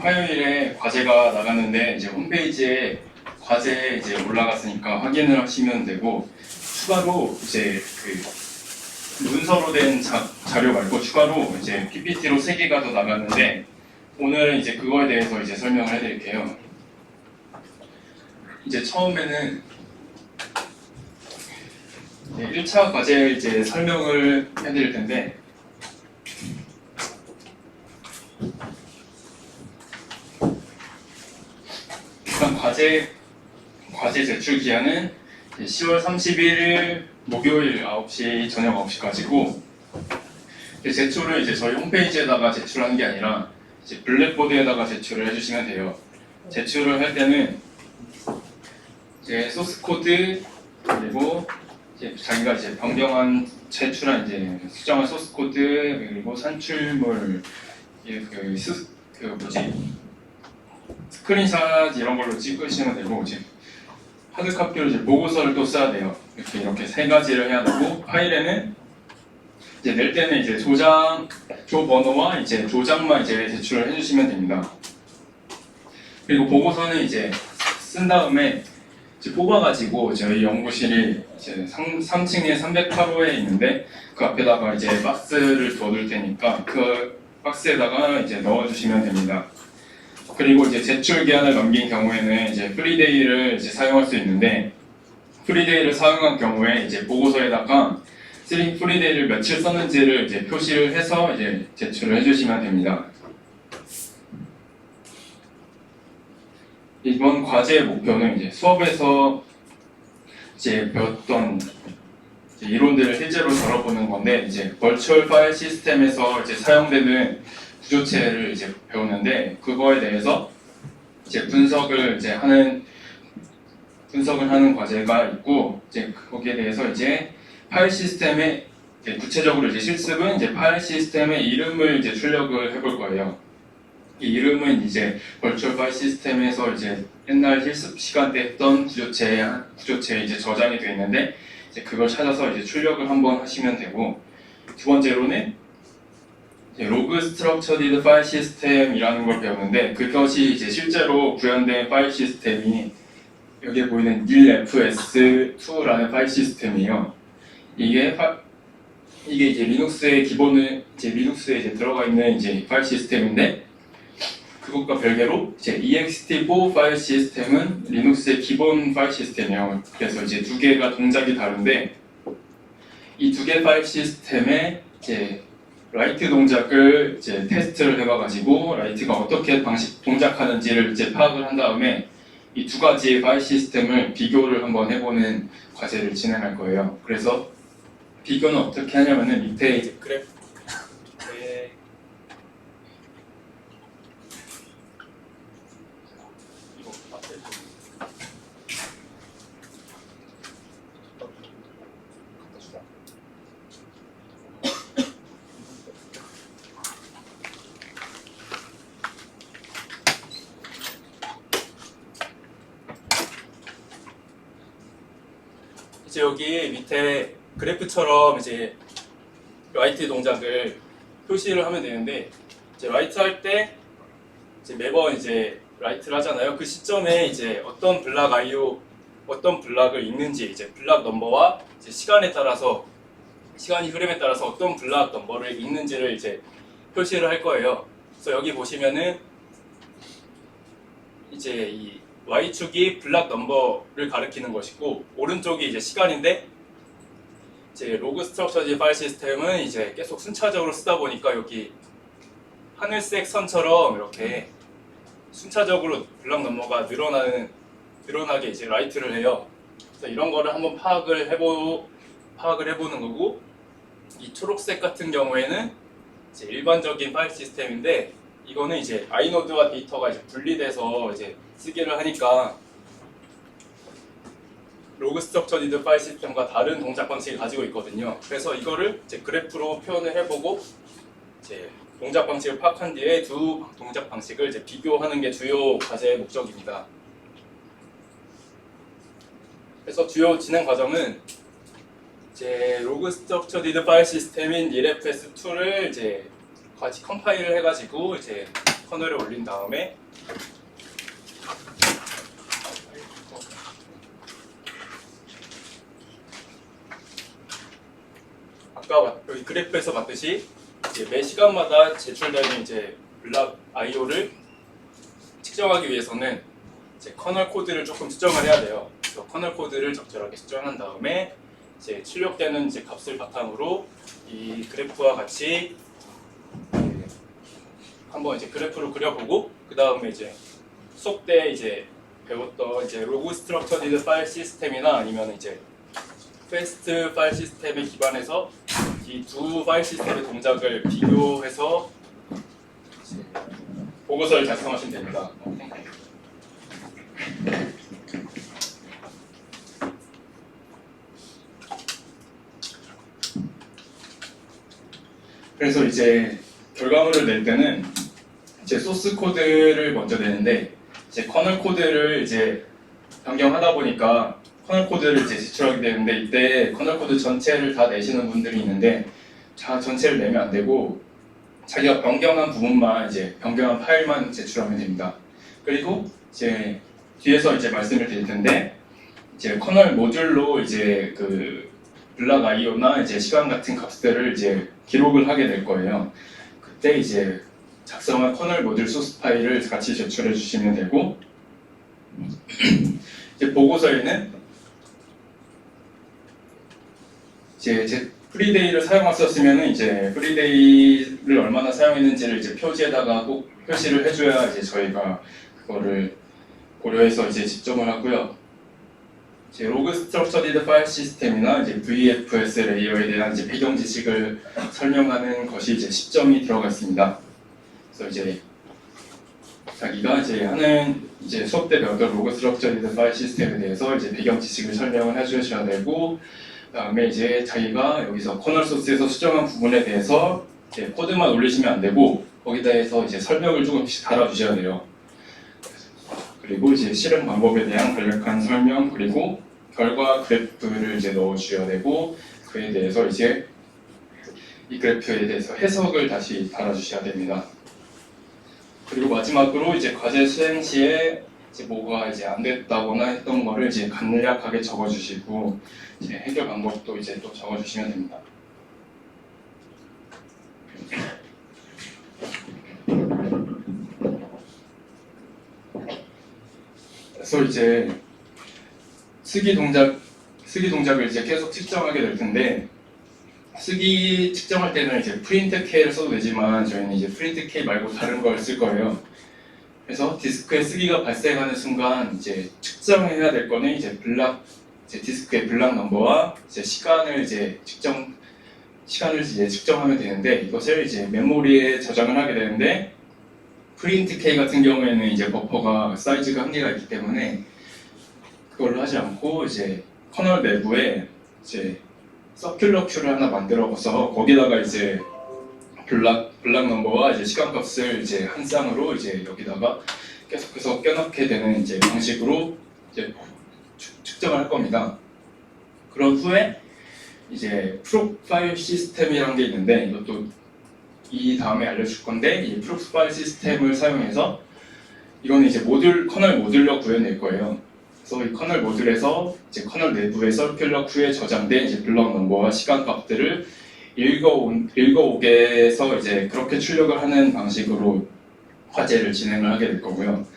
화요일에 과제가 나갔는데 이제 홈페이지에 과제 이제 올라갔으니까 확인을 하시면 되고, 추가로 이제 그 문서로 된 자료 말고 추가로 이제 PPT로 3개가 더 나갔는데, 오늘은 이제 그거에 대해서 이제 설명을 해드릴게요. 이제 처음에는 1차 과제 이제 설명을 해드릴 텐데, 일단 과제 제출 기한은 10월 31일 목요일 9시 저녁 9시까지고, 제출을 이제 저희 홈페이지에다가 제출하는 게 아니라 이제 블랙보드에다가 제출을 해주시면 돼요. 제출을 할 때는 이제 소스 코드, 그리고 이제 자기가 이제 변경한 제출한 이제 수정한 소스 코드, 그리고 산출물, 스크린샷 이런 걸로 찍으시면 되고, 이제 하드카피로 이제 보고서를 또 써야 돼요. 이렇게 3가지를 해야 되고, 파일에는 이제 낼 때는 이제 조 번호와 이제 조장만 이제 제출을 해주시면 됩니다. 그리고 보고서는 이제 쓴 다음에 이제 뽑아가지고 저희 연구실이 이제 3층에 308호에 있는데, 그 앞에다가 이제 박스를 둬둘 테니까 그 박스에다가 이제 넣어주시면 됩니다. 그리고 이제 제출 기한을 넘긴 경우에는 이제 프리데이를 이제 사용할 수 있는데, 프리데이를 사용한 경우에 이제 보고서에다가 프리데이를 며칠 썼는지를 이제 표시를 해서 이제 제출을 해주시면 됩니다. 이번 과제의 목표는 이제 수업에서 이제 배웠던 이제 이론들을 실제로 다뤄보는 건데, 이제 버추얼 파일 시스템에서 이제 사용되는 구조체를 이제 배우는데, 그거에 대해서 이제 분석을 하는 과제가 있고, 이제 거기에 대해서 이제 파일 시스템의 구체적으로 이제 실습은 이제 파일 시스템의 이름을 이제 출력을 해볼 거예요. 이 이름은 이제 버추얼 파일 시스템에서 이제 옛날 실습 시간 때 했던 구조체에 이제 저장이 되어 있는데, 이제 그걸 찾아서 이제 출력을 한번 하시면 되고, 두 번째로는 로그 스트럭처디드 파일 시스템이라는 걸 배우는데, 그것이 이제 실제로 구현된 파일 시스템이 여기에 보이는 nilfs2라는 파일 시스템이에요. 이게 이제 리눅스에 이제 들어가 있는 이제 파일 시스템인데, 그것과 별개로 이제 ext4 파일 시스템은 리눅스의 기본 파일 시스템이에요. 그래서 이제 두 개가 동작이 다른데, 이 두 개 파일 시스템에 이제 라이트 동작을 이제 테스트를 해봐가지고 라이트가 어떻게 동작하는지를 이제 파악을 한 다음에 이 두 가지의 파일 시스템을 비교를 한번 해보는 과제를 진행할 거예요. 그래서 비교는 어떻게 하냐면은 밑에 이제 그래프에 이제 여기 밑에 그래프처럼 이제 라이트 동작을 표시를 하면 되는데, 이제 라이트 할 때 이제 매번 이제 라이트를 하잖아요. 그 시점에 이제 어떤 블락을 읽는지, 이제 블락 넘버와 이제 시간이 흐름에 따라서 어떤 블락 넘버를 읽는지를 이제 표시를 할 거예요. 그래서 여기 보시면은 이제 이 Y축이 블락 넘버를 가리키는 것이고, 오른쪽이 이제 시간인데, 이제 로그 스트럭처드 파일 시스템은 이제 계속 순차적으로 쓰다 보니까 여기 하늘색 선처럼 이렇게 순차적으로 블락 넘버가 늘어나게 이제 라이트를 해요. 그래서 이런 거를 한번 파악을 해보는 거고, 이 초록색 같은 경우에는 이제 일반적인 파일 시스템인데, 이거는 이제 아이노드와 데이터가 이제 분리돼서 이제 쓰기를 하니까 로그 스트럭처디드 파일 시스템과 다른 동작 방식을 가지고 있거든요. 그래서 이거를 이제 그래프로 표현을 해보고 이제 동작 방식을 파악한 뒤에 두 동작 방식을 이제 비교하는 게 주요 과제의 목적입니다. 그래서 주요 진행 과정은 이제 로그 스트럭처디드 파일 시스템인 nilfs2를 이제 같이 컴파일을 해가지고 이제 커널을 올린 다음에 아까 여기 그래프에서 봤듯이 이제 매 시간마다 제출되는 이제 블락 I/O를 측정하기 위해서는 이제 커널 코드를 조금 수정을 해야 돼요. 그래서 커널 코드를 적절하게 수정한 다음에 이제 출력되는 이제 값을 바탕으로 이 그래프와 같이 한번 이제 그래프를 그려보고 그 다음에 이제 수업 때 이제 배웠던 이제 로그 스트럭처리드 파일 시스템이나 아니면 이제 패스트 파일 시스템에 기반해서 이 두 파일 시스템의 동작을 비교해서 이제 보고서를 작성하시면 됩니다. 그래서 이제 결과물을 낼 때는 이제 소스 코드를 먼저 내는데 이제 커널 코드를 이제 변경하다 보니까 커널 코드를 이제 제출하게 되는데 이때 커널 코드 전체를 다 내시는 분들이 있는데 다 전체를 내면 안 되고 자기가 변경한 부분만 이제 변경한 파일만 제출하면 됩니다. 그리고 이제 뒤에서 이제 말씀을 드릴 텐데 이제 커널 모듈로 이제 그 블락 I/O나 이제 시간 같은 값들을 이제 기록을 하게 될 거예요. 그때 이제 작성한 커널 모듈 소스 파일을 같이 제출해 주시면 되고 이제 보고서에는 이제 제 프리데이를 사용했었으면 이제 프리데이를 얼마나 사용했는지를 이제 표지에다가 꼭 표시를 해줘야 이제 저희가 그거를 고려해서 이제 집중을 하고요. 이제 로그 스트럭처리드 파일 시스템이나 이제 VFS 레이어에 대한 이제 배경 지식을 설명하는 것이 이제 10점이 들어가 있습니다. 그래서 이제 자기가 이제 하는 이제 수업 때 배웠던 로그 스트럭처리드 파일 시스템에 대해서 이제 배경 지식을 설명을 해주셔야 되고 그다음에 이제 자기가 여기서 커널 소스에서 수정한 부분에 대해서 이제 코드만 올리시면 안 되고 거기다 해서 이제 설명을 조금씩 달아주셔야 돼요. 그리고 이제 실행 방법에 대한 간략한 설명 그리고 결과 그래프를 이제 넣어주셔야 되고 그에 대해서 이제 이 그래프에 대해서 해석을 다시 달아주셔야 됩니다. 그리고 마지막으로 이제 과제 수행 시에 이제 뭐가 이제 안 됐다거나 했던 거를 이제 간략하게 적어주시고 이제 해결 방법도 이제 또 적어주시면 됩니다. 그래서 이제 쓰기 동작을 이제 계속 측정하게 될 텐데 쓰기 측정할 때는 이제 프린트 K를 써도 되지만 저희는 이제 프린트 K 말고 다른 걸 쓸 거예요. 그래서 디스크에 쓰기가 발생하는 순간 이제 측정해야 될 거는 이제 디스크의 블락 넘버와 이제 시간을 이제 측정하면 되는데 이것을 이제 메모리에 저장을 하게 되는데 프린트 K 같은 경우에는 이제 버퍼가 사이즈가 한계가 있기 때문에 그걸로 하지 않고 이제 커널 내부에 이제 서큘러 큐를 하나 만들어서 거기다가 이제 블락 넘버와 이제 시간 값을 이제 한 쌍으로 이제 여기다가 계속해서 껴넣게 되는 이제 방식으로 이제 측정을 할 겁니다. 그런 후에 이제 프로파일 시스템이라는 게 있는데 이것도 이 다음에 알려줄 건데 이 프로파일 시스템을 사용해서 이거는 이제 커널 모듈로 구현될 거예요. 그래서 이 커널 모듈에서 이제 커널 내부의 서큘러 큐에 저장된 이제 블럭 넘버와 시간 값들을 읽어오게 해서 이제 그렇게 출력을 하는 방식으로 과제를 진행을 하게 될 거고요.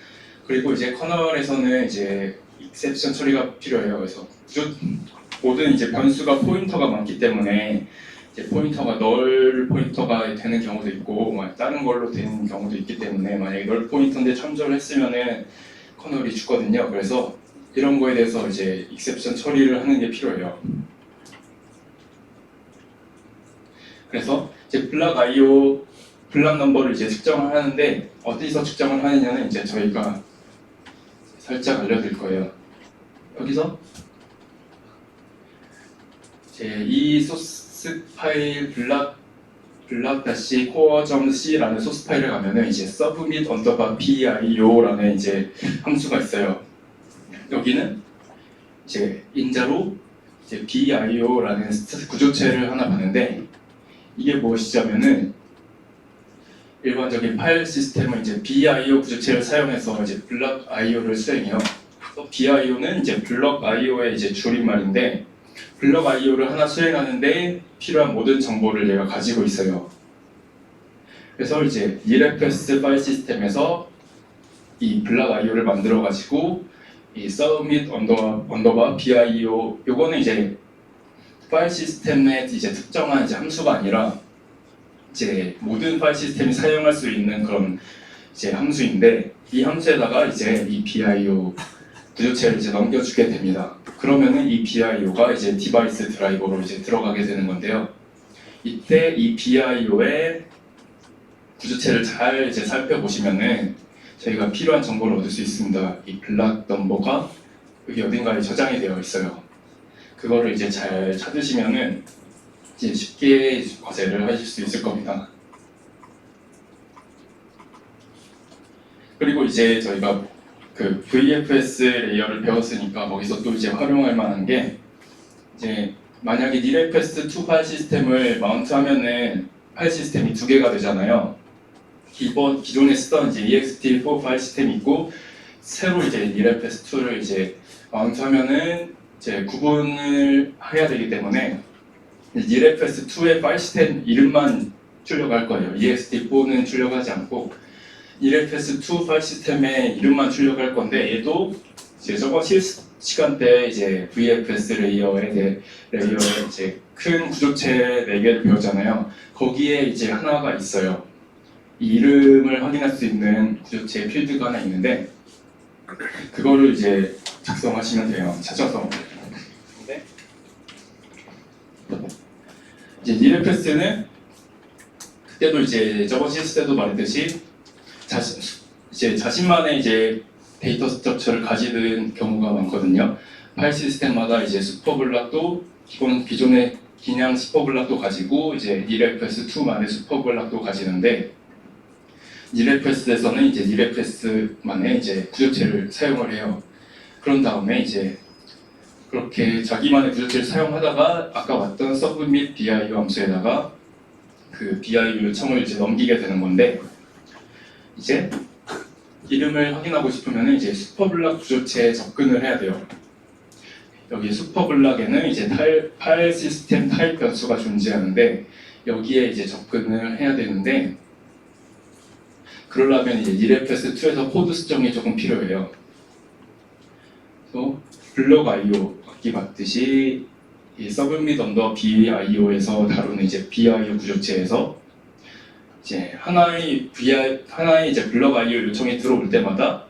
그리고 이제 커널에서는 이제 익셉션 처리가 필요해요. 그래서 모든 이제 변수가 포인터가 많기 때문에 이제 포인터가 널 포인터가 되는 경우도 있고 다른 걸로 되는 경우도 있기 때문에 만약에 널 포인터인데 참조를 했으면은 커널이 죽거든요. 그래서 이런 거에 대해서 이제 익셉션 처리를 하는 게 필요해요. 그래서 이제 블락 I/O 블락 넘버를 이제 측정을 하는데 어디서 측정을 하느냐는 이제 저희가 살짝 알려드릴 거예요. 여기서 이제 이 소스 파일 블락-core.c라는 소스 파일을 가면은 이제 submit PIO라는 이제 함수가 있어요. 여기는 이제 인자로 이제 BIO라는 구조체를 하나 봤는데 이게 무엇이냐면은 일반적인 파일 시스템은 이제 BIO 구조체를 사용해서 이제 블럭 IO를 수행해요. BIO는 이제 블럭 IO의 이제 줄임말인데 블럭 IO를 하나 수행하는데 필요한 모든 정보를 얘가 가지고 있어요. 그래서 이제 ELFS 파일 시스템에서 이 블럭 IO를 만들어 가지고 이 submit 언더바 BIO 요거는 이제 파일 시스템의 이제 특정한 이제 함수가 아니라 이제 모든 파일 시스템이 사용할 수 있는 그런 이제 함수인데 이 함수에다가 이제 이 BIO 구조체를 이제 넘겨주게 됩니다. 그러면은 이 BIO가 이제 디바이스 드라이버로 이제 들어가게 되는 건데요. 이때 이 BIO의 구조체를 잘 이제 살펴보시면은 저희가 필요한 정보를 얻을 수 있습니다. 이 블락 넘버가 여기 어딘가에 저장이 되어 있어요. 그거를 이제 잘 찾으시면은 이제 쉽게 과제를 하실 수 있을 겁니다. 그리고 이제 저희가 그 VFS 레이어를 배웠으니까 거기서 또 이제 활용할 만한 게 이제 만약에 ELFS2 파일 시스템을 마운트하면은 파일 시스템이 두 개가 되잖아요. 기존에 쓰던 이제 ext4 파일 시스템이 있고 새로 이제 ELFS2를 이제 마운트하면은 이제 구분을 해야 되기 때문에 ELFS2의 파일 시스템 이름만 출력할 거예요. ext4는 출력하지 않고 ELFS2 파일 시스템의 이름만 출력할 건데 얘도 이제 저번 시간대 이제 VFS 레이어의 이제 큰 구조체 4개를 배웠잖아요. 거기에 이제 하나가 있어요. 이 이름을 확인할 수 있는 구조체 필드가 하나 있는데 그거를 이제 작성하시면 돼요. 찾아서. 근데 이제 ELFS는 그때도 이제 저번 시스 때도 말했듯이 자신만의 이제 데이터 스트럭처를 가지는 경우가 많거든요. 파일 시스템마다 이제 슈퍼블락도 기존의 그냥 슈퍼블락도 가지고 이제 ELFS2만의 슈퍼블락도 가지는데 ELFS에서는 이제 ELFS만의 이제 구조체를 사용을 해요. 그런 다음에 이제 그렇게 자기만의 구조체를 사용하다가 아까 봤던 submit BIO 함수에다가 그 BIO 요청을 이제 넘기게 되는 건데 이제 이름을 확인하고 싶으면 이제 슈퍼블락 구조체에 접근을 해야 돼요. 여기 슈퍼블락에는 이제 파일 시스템 타입 변수가 존재하는데 여기에 이제 접근을 해야 되는데 그러려면 이제 ELFS2에서 코드 수정이 조금 필요해요. 그래서 블럭 IO 아까 봤듯이 이 submit 언더 BIO에서 다루는 이제 BIO 구조체에서 이제 하나의 이제 블럭 IO 요청이 들어올 때마다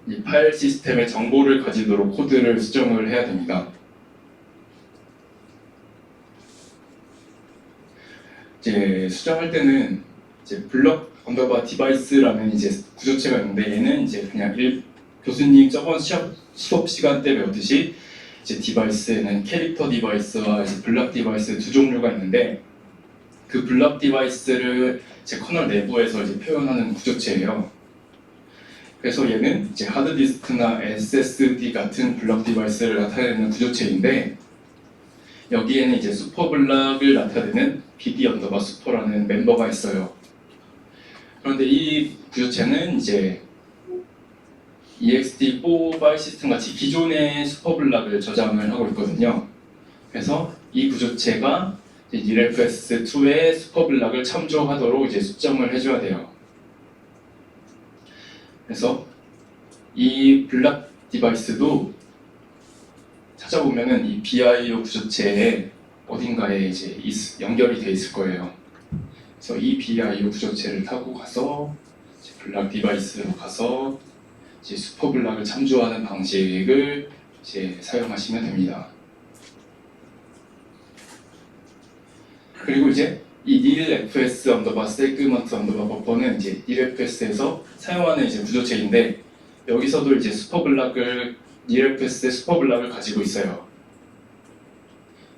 이 파일 시스템의 정보를 가지도록 코드를 수정을 해야 됩니다. 이제 수정할 때는 이제 블럭 언더바 디바이스라는 이제 구조체가 있는데 얘는 이제 그냥 교수님 저번 수업 시간 때 배웠듯이 이제 디바이스에는 캐릭터 디바이스와 이제 블럭 디바이스 두 종류가 있는데 그 블럭 디바이스를 제 커널 내부에서 이제 표현하는 구조체예요. 그래서 얘는 이제 하드디스크나 SSD 같은 블럭 디바이스를 나타내는 구조체인데 여기에는 이제 슈퍼블럭을 나타내는 BD 언더바 슈퍼라는 멤버가 있어요. 그런데 이 구조체는 이제 ext4 파일 시스템 같이 기존의 슈퍼블럭을 저장을 하고 있거든요. 그래서 이 구조체가 ELFS2의 슈퍼블럭을 참조하도록 이제 수정을 해줘야 돼요. 그래서 이 블럭 디바이스도 찾아보면은 이 BIO 구조체에 어딘가에 이제 연결이 돼 있을 거예요. 그래서 이 BIO 구조체를 타고 가서 블럭 디바이스로 가서 이제 슈퍼블럭을 참조하는 방식을 이제 사용하시면 됩니다. 그리고 이제 이 ELFS 언더바 세그먼트 언더바 버퍼는 이제 ELFS에서 사용하는 이제 구조체인데 여기서도 이제 ELFS의 슈퍼블럭을 가지고 있어요.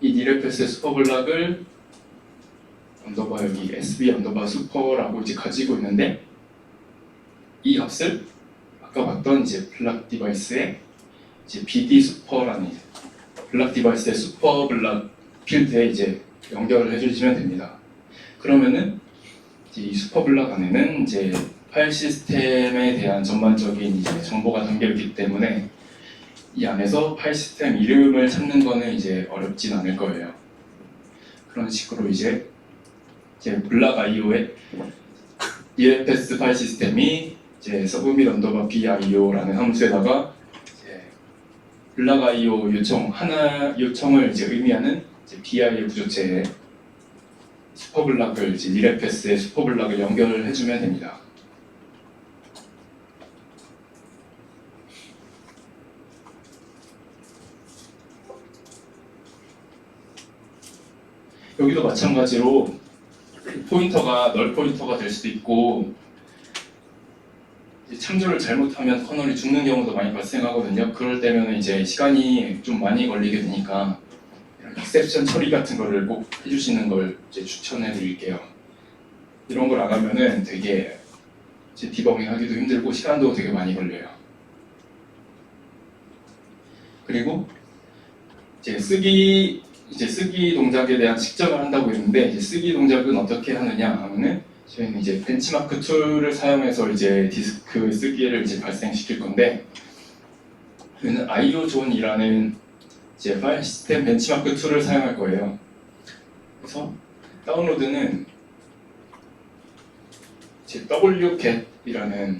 이 ELFS의 슈퍼블럭을 언더바 여기 SB 언더바 슈퍼라고 이제 가지고 있는데 이 값을 아까 봤던 이제 블럭 디바이스의 이제 BD 슈퍼라는 블럭 디바이스의 슈퍼블럭 필드에 이제 연결을 해주시면 됩니다. 그러면은 이제 이 슈퍼블락 안에는 이제 파일 시스템에 대한 전반적인 이제 정보가 담겨 있기 때문에 이 안에서 파일 시스템 이름을 찾는 거는 이제 어렵진 않을 거예요. 그런 식으로 이제 블락 IO의 EFS 파일 시스템이 이제 submit underbar BIO라는 함수에다가 이제 블락 IO 요청을 이제 의미하는 이제 BIO 구조체에 슈퍼블락을 이제 EFS의 슈퍼블락을 연결해주면 됩니다. 여기도 마찬가지로 포인터가 널 포인터가 될 수도 있고 참조를 잘못하면 커널이 죽는 경우도 많이 발생하거든요. 그럴 때면 이제 시간이 좀 많이 걸리게 되니까 익셉션 처리 같은 거를 꼭 해주시는 걸 이제 추천해 드릴게요. 이런 걸 안 하면은 되게 이제 디버깅 하기도 힘들고 시간도 되게 많이 걸려요. 그리고 이제 쓰기 동작에 대한 측정을 한다고 했는데 이제 쓰기 동작은 어떻게 하느냐 하면은 저희는 이제 벤치마크 툴을 사용해서 이제 디스크 쓰기를 이제 발생시킬 건데 저희는 IO존이라는 이제 파일 시스템 벤치마크 툴을 사용할 거예요. 그래서 다운로드는 이제 wget이라는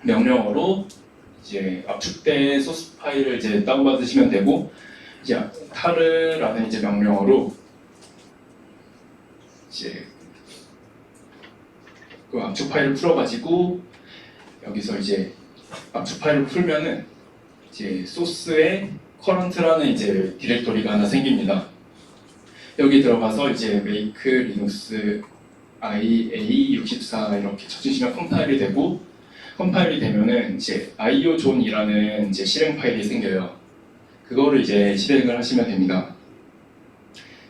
명령어로 이제 압축된 소스 파일을 이제 다운받으시면 되고 이제 타르라는 이제 명령어로 이제 그 압축 파일을 풀어가지고 여기서 이제 압축 파일을 풀면은 이제 소스에 커런트라는 이제 디렉토리가 하나 생깁니다. 여기 들어가서 이제 make linux ia64 이렇게 쳐주시면 컴파일이 되고 컴파일이 되면은 이제 IO존이라는 이제 실행 파일이 생겨요. 그거를 이제 실행을 하시면 됩니다.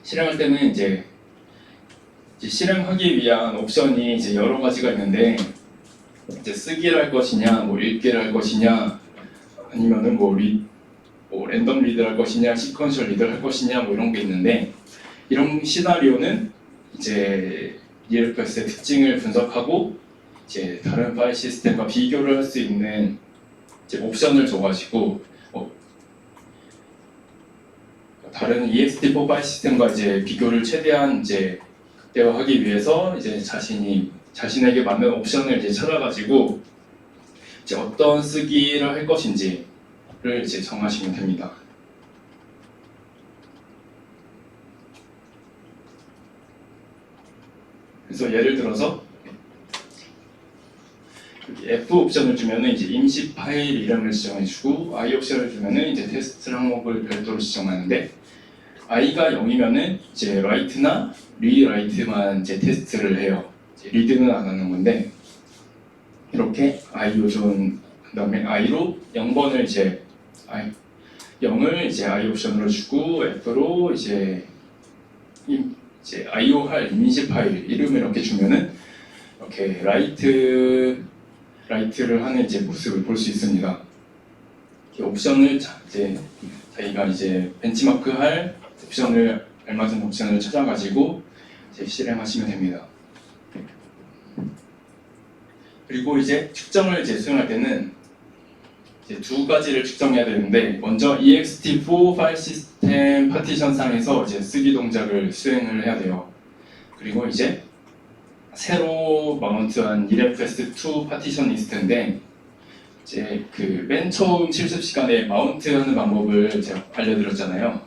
실행할 때는 이제 실행하기 위한 옵션이 이제 여러 가지가 있는데 이제 쓰기를 할 것이냐, 뭐 읽기를 할 것이냐, 아니면은 뭐 랜덤 리드를 할 것이냐, 시퀀셜 리드를 할 것이냐, 뭐 이런 게 있는데 이런 시나리오는 이제 EFS의 특징을 분석하고 이제 다른 파일 시스템과 비교를 할 수 있는 이제 옵션을 줘가지고 다른 ext4 파일 시스템과 이제 비교를 최대한 이제 극대화하기 위해서 이제 자신에게 맞는 옵션을 이제 찾아가지고 이제 어떤 쓰기를 할 것인지를 이제 정하시면 됩니다. 그래서 예를 들어서 F 옵션을 주면은 이제 임시 파일 이름을 지정해주고 I 옵션을 주면은 이제 테스트 항목을 별도로 지정하는데 i가 0이면은 이제 write나 rewrite만 이제 테스트를 해요. 이제 read는 안 하는 건데 이렇게 IO존 그다음에 i로 0번을 이제 0을 이제 I 옵션으로 주고 F로 이제 IO 할 임시 파일 이름을 이렇게 주면은 이렇게 라이트를 하는 이제 모습을 볼 수 있습니다. 옵션을 이제 저희가 이제 벤치마크 할 옵션을 알맞은 옵션을 찾아가지고 이제 실행하시면 됩니다. 그리고 이제 측정을 이제 수행할 때는 이제 두 가지를 측정해야 되는데 먼저 ext4 파일 시스템 파티션 상에서 이제 쓰기 동작을 수행을 해야 돼요. 그리고 이제 새로 마운트한 EFS2 파티션 리스트인데 이제 그 맨 처음 실습 시간에 마운트하는 방법을 제가 알려드렸잖아요.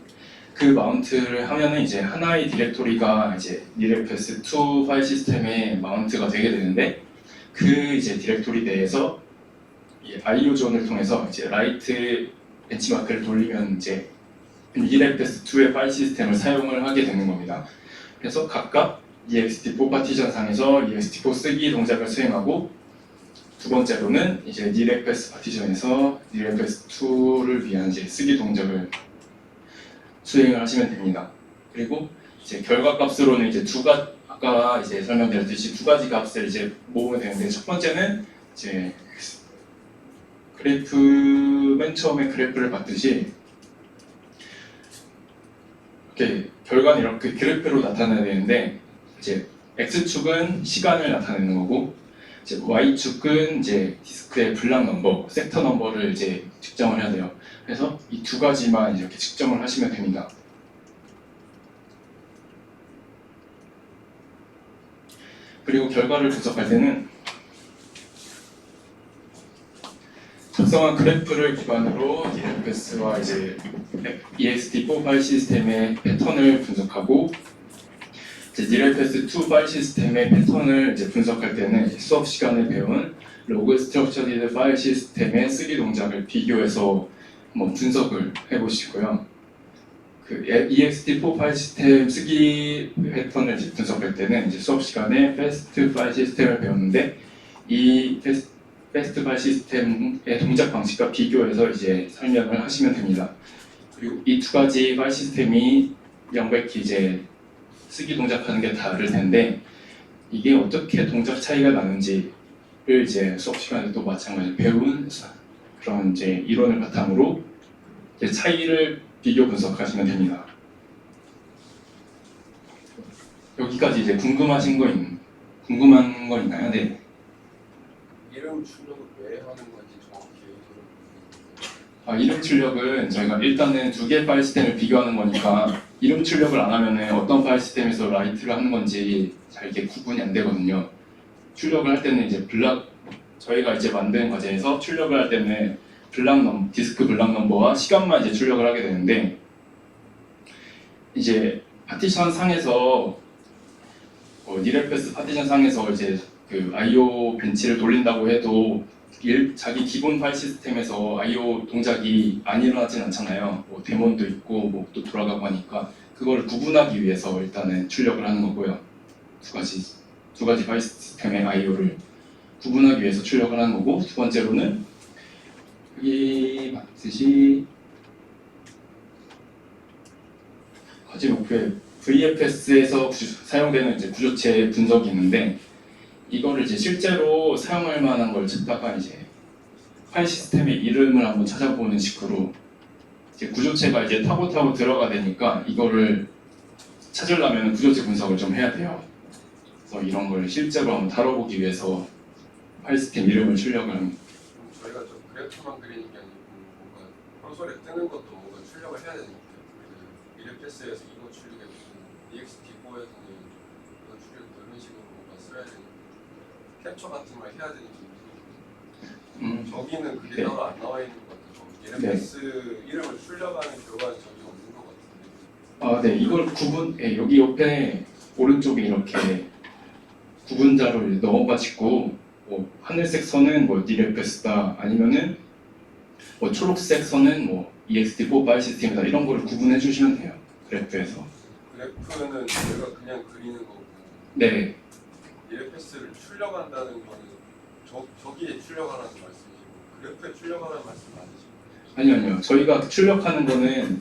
그 마운트를 하면은 이제 하나의 디렉토리가 이제 EFS2 파일 시스템에 마운트가 되게 되는데 그 이제 디렉토리 내에서 이 IO존을 통해서 이제 라이트 벤치마크를 돌리면 이제 EFS2의 파일 시스템을 사용을 하게 되는 겁니다. 그래서 각각 ext4 파티션 상에서 ext4 쓰기 동작을 수행하고 두 번째로는 이제 EFS 파티션에서 EFS2를 위한 이제 쓰기 동작을 수행을 하시면 됩니다. 그리고 이제 결과값으로는 이제 아까 이제 설명드렸듯이 두 가지 값을 이제 모으면 되는데 첫 번째는 이제 맨 처음에 그래프를 봤듯이 이렇게 결과는 이렇게 그래프로 나타나야 되는데 이제 x축은 시간을 나타내는 거고 이제 y축은 이제 디스크의 블락 넘버, 섹터 넘버를 이제 측정을 해야 돼요. 그래서 이 두 가지만 이렇게 측정을 하시면 됩니다. 그리고 결과를 분석할 때는 작성한 그래프를 기반으로 DLFS와 이제 ext4 파일 시스템의 패턴을 분석하고 이제 DLFS2 파일 시스템의 패턴을 이제 분석할 때는 수업 시간에 배운 로그 스트럭처리드 파일 시스템의 쓰기 동작을 비교해서 한번 분석을 해보시고요. 그 ext4 파일 시스템 쓰기 패턴을 이제 분석할 때는 이제 수업 시간에 패스트 파일 시스템을 배웠는데 이 패스트 파일 시스템의 동작 방식과 비교해서 이제 설명을 하시면 됩니다. 그리고 이 두 가지 파일 시스템이 명백히 이제 쓰기 동작하는 게 다를 텐데 이게 어떻게 동작 차이가 나는지를 이제 수업 시간에도 마찬가지로 배운 그런 이제 이론을 바탕으로 이제 차이를 비교 분석하시면 됩니다. 여기까지 이제 궁금한 거 있나요? 네. 이름 출력을 왜 하는 건지 정확히 이름 출력은 저희가 일단은 두 개의 파일 시스템을 비교하는 거니까 이름 출력을 안 하면은 어떤 파일 시스템에서 라이트를 하는 건지 잘 이게 구분이 안 되거든요. 출력을 할 때는 이제 저희가 이제 만든 과제에서 출력을 할 때는 디스크 블락 넘버와 시간만 이제 출력을 하게 되는데 이제 파티션 상에서 DLFS 파티션 상에서 이제 그 I/O 벤치를 돌린다고 해도 자기 기본 파일 시스템에서 I/O 동작이 안 일어나진 않잖아요. 뭐 데몬도 있고 뭐 또 돌아가고 하니까 그거를 구분하기 위해서 일단은 출력을 하는 거고요. 두 가지 파일 시스템의 I/O를 구분하기 위해서 출력을 하는 거고 두 번째로는 여기 봤듯이 과제 목표에 VFS에서 사용되는 이제 구조체 분석이 있는데 이거를 이제 실제로 사용할 만한 걸 찾다가 이제 파일 시스템의 이름을 한번 찾아보는 식으로 이제 구조체가 이제 타고 들어가 되니까 이거를 찾으려면 구조체 분석을 좀 해야 돼요. 그래서 이런 걸 실제로 한번 다뤄보기 위해서 파일 시스템 이름을 출력을 합니다. 저희가 좀 그래프만 그리는 게 아니고 뭔가 콘솔에 뜨는 것도 뭔가 출력을 해야 되니까 DLFS에서 이거 출력해보고 ext4에서는 이거 출력해서 이런 식으로 뭔가 써야 되니까 캡처 같은 걸 해야 되니까 저기는 그게 네. 따로 안 나와 있는 것 같아요. DLFS 이름을 출력하는 결과는 전혀 없는 것 같은데 네, 이걸 여기 옆에 오른쪽에 이렇게 구분자를 넣어가지고 뭐 하늘색 선은 뭐 DLFS다 아니면은 뭐 초록색 선은 뭐 ext4 파일 시스템이다 이런 거를 구분해 주시면 돼요. 그래프에서. 그래프는 저희가 그냥 그리는 거고 네. DLFS를 출력한다는 거는 저기에 출력하라는 말씀이고 그래프에 출력하라는 말씀 아니시고? 아니요. 저희가 출력하는 거는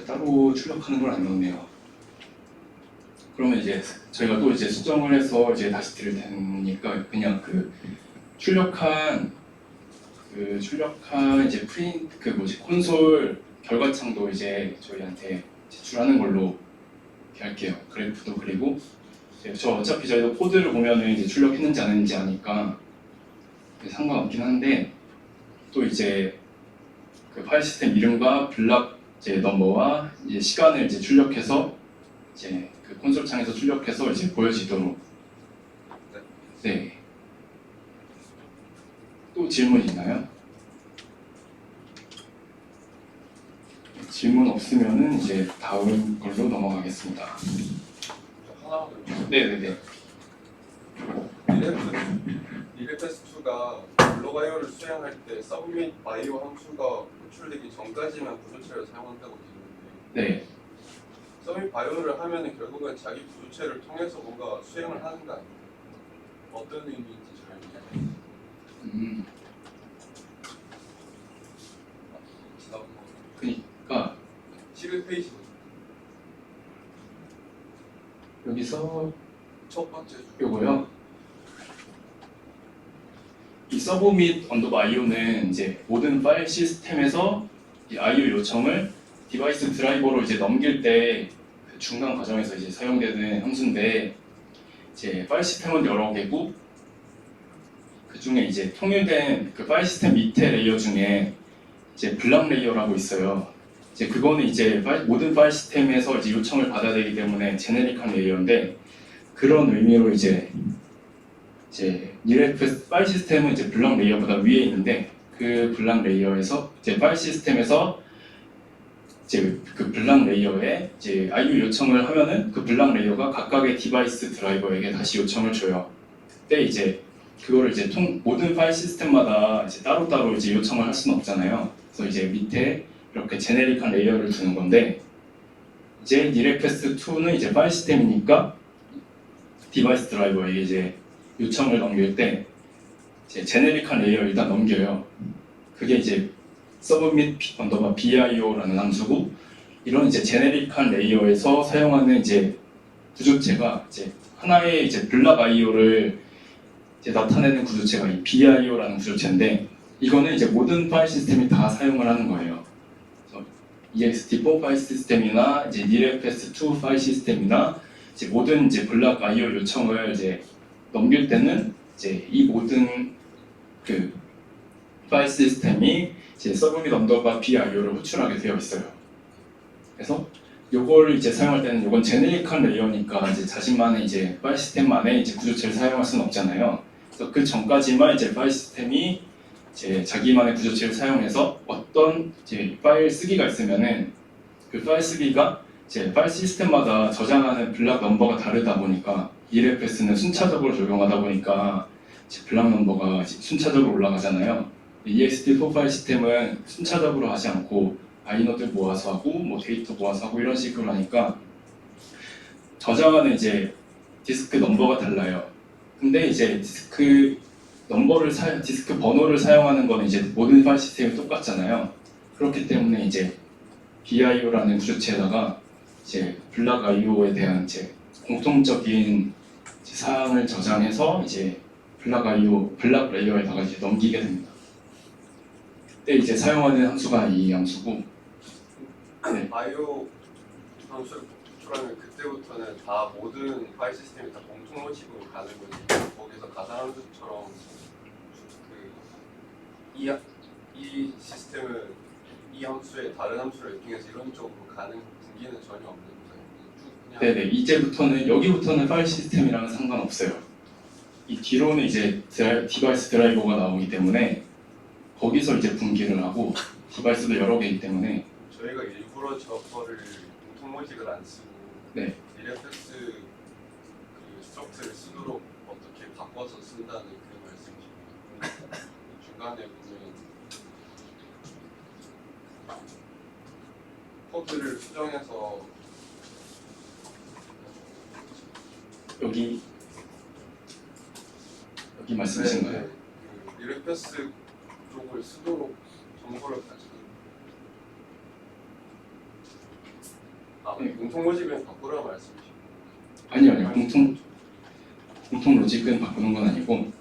따로 출력하는 걸 안 넣네요. 그러면 이제 저희가 또 이제 수정을 해서 이제 다시 드릴 테니까 그냥 출력한 이제 콘솔 결과창도 이제 저희한테 제출하는 걸로 이렇게 할게요. 그래프도 그리고 어차피 저희도 코드를 보면은 이제 출력했는지 안 했는지 아니까 상관없긴 한데 또 이제 그 파일 시스템 이름과 블락 이제 넘버와 이제 시간을 이제 출력해서 이제 그 콘솔 창에서 출력해서 이제 보여지도록. 네. 또 질문 있나요? 질문 없으면은 이제 다음 걸로 넘어가겠습니다. 하나만 더. 네네네. DLFS2가 블록 I/O를 수행할 때 서브밋 I/O 함수가 호출되기 전까지만 구조체를 사용한다고 되는데 네. 서밋 I/O를 하면 결국은 자기 구조체를 통해서 뭔가 수행을 하는 거 아니에요? 어떤 의미인지 잘 모르겠어요. 지나간 거. 그러니까 11페이지. 여기서 첫 번째 줄. 요거요. 이 서브 및 언더바 IO는 이제 모든 파일 시스템에서 이 IO 요청을 디바이스 드라이버로 이제 넘길 때그 중간 과정에서 이제 사용되는 함수인데 이제 파일 시스템은 여러 개고 그 중에 이제 통일된 그 파일 시스템 밑에 레이어 중에 이제 블락 레이어라고 있어요. 이제 그거는 이제 모든 파일 시스템에서 이제 요청을 받아야 되기 때문에 제네릭한 레이어인데 그런 의미로 이제 EFS 파일 시스템은 이제 블락 레이어보다 위에 있는데 그 블락 레이어에서 이제 파일 시스템에서 이제 그 블락 레이어에 이제 IO 요청을 하면은 그 블락 레이어가 각각의 디바이스 드라이버에게 다시 요청을 줘요. 그때 이제 그거를 이제 모든 파일 시스템마다 이제 따로따로 이제 요청을 할 수는 없잖아요. 그래서 이제 밑에 이렇게 제네릭한 레이어를 두는 건데 이제 EFS2는 이제 파일 시스템이니까 디바이스 드라이버에게 이제 요청을 넘길 때 이제 제네릭한 레이어를 일단 넘겨요. 그게 이제 서브 및 언더바 BIO라는 함수고 이런 이제 제네릭한 레이어에서 사용하는 이제 구조체가 이제 하나의 이제 블락 IO를 이제 나타내는 구조체가 이 BIO라는 구조체인데 이거는 이제 모든 파일 시스템이 다 사용을 하는 거예요. 그래서 ext4 파일 시스템이나 이제 EFS2 파일 시스템이나 이제 모든 이제 블락 IO 요청을 이제 넘길 때는 이제 이 모든 그 파일 시스템이 이제 서브 및 언더바 BIO를 호출하게 되어 있어요. 그래서 요걸 이제 사용할 때는 요건 제네릭한 레이어니까 이제 자신만의 이제 파일 시스템만의 이제 구조체를 사용할 수는 없잖아요. 그래서 그 전까지만 이제 파일 시스템이 이제 자기만의 구조체를 사용해서 어떤 이제 파일 쓰기가 있으면은 그 파일 쓰기가 이제 파일 시스템마다 저장하는 블락 넘버가 다르다 보니까 EFS는 순차적으로 적용하다 보니까 이제 블락 넘버가 순차적으로 올라가잖아요. ext4 파일 시스템은 순차적으로 하지 않고 아이노드 모아서 하고 뭐 데이터 모아서 하고 이런 식으로 하니까 저장하는 이제 디스크 넘버가 달라요. 근데 이제 디스크 번호를 사용하는 거는 이제 모든 파일 시스템이 똑같잖아요. 그렇기 때문에 이제 BIO라는 구조체에다가 이제 블락 IO에 대한 이제 공통적인 이제 사항을 저장해서 이제 블락 레이어에다가 이제 넘기게 됩니다. 그때 이제 사용하는 함수가 이 함수고, 네. IO 함수를 호출하면 그때부터는 다 모든 파일 시스템이 다 공통 로직으로 가는 거지. 거기서 가상 함수처럼 이 시스템은 이 함수에 다른 함수를 입력해서 이런 쪽으로 가는 분기는 전혀 없는 거예요. 네네, 이제부터는 여기부터는 파일 시스템이랑은 상관없어요. 이 뒤로는 이제 디바이스 드라이버가 나오기 때문에 거기서 이제 분기를 하고 디바이스도 여러 개이기 때문에 저희가 일부러 저거를 공통 로직을 안 쓰고 네. EFS 그 스트럭처를 쓰도록 어떻게 바꿔서 쓴다는 그 말씀이시고 중간에 보면 코드를 수정해서 여기 말씀이신가요? 그 EFS 쪽을 쓰도록 정보를 가지고 네. 공통 로직을 바꾸라는 말씀이시고 아니요. 공통 로직은 바꾸는 건 아니고,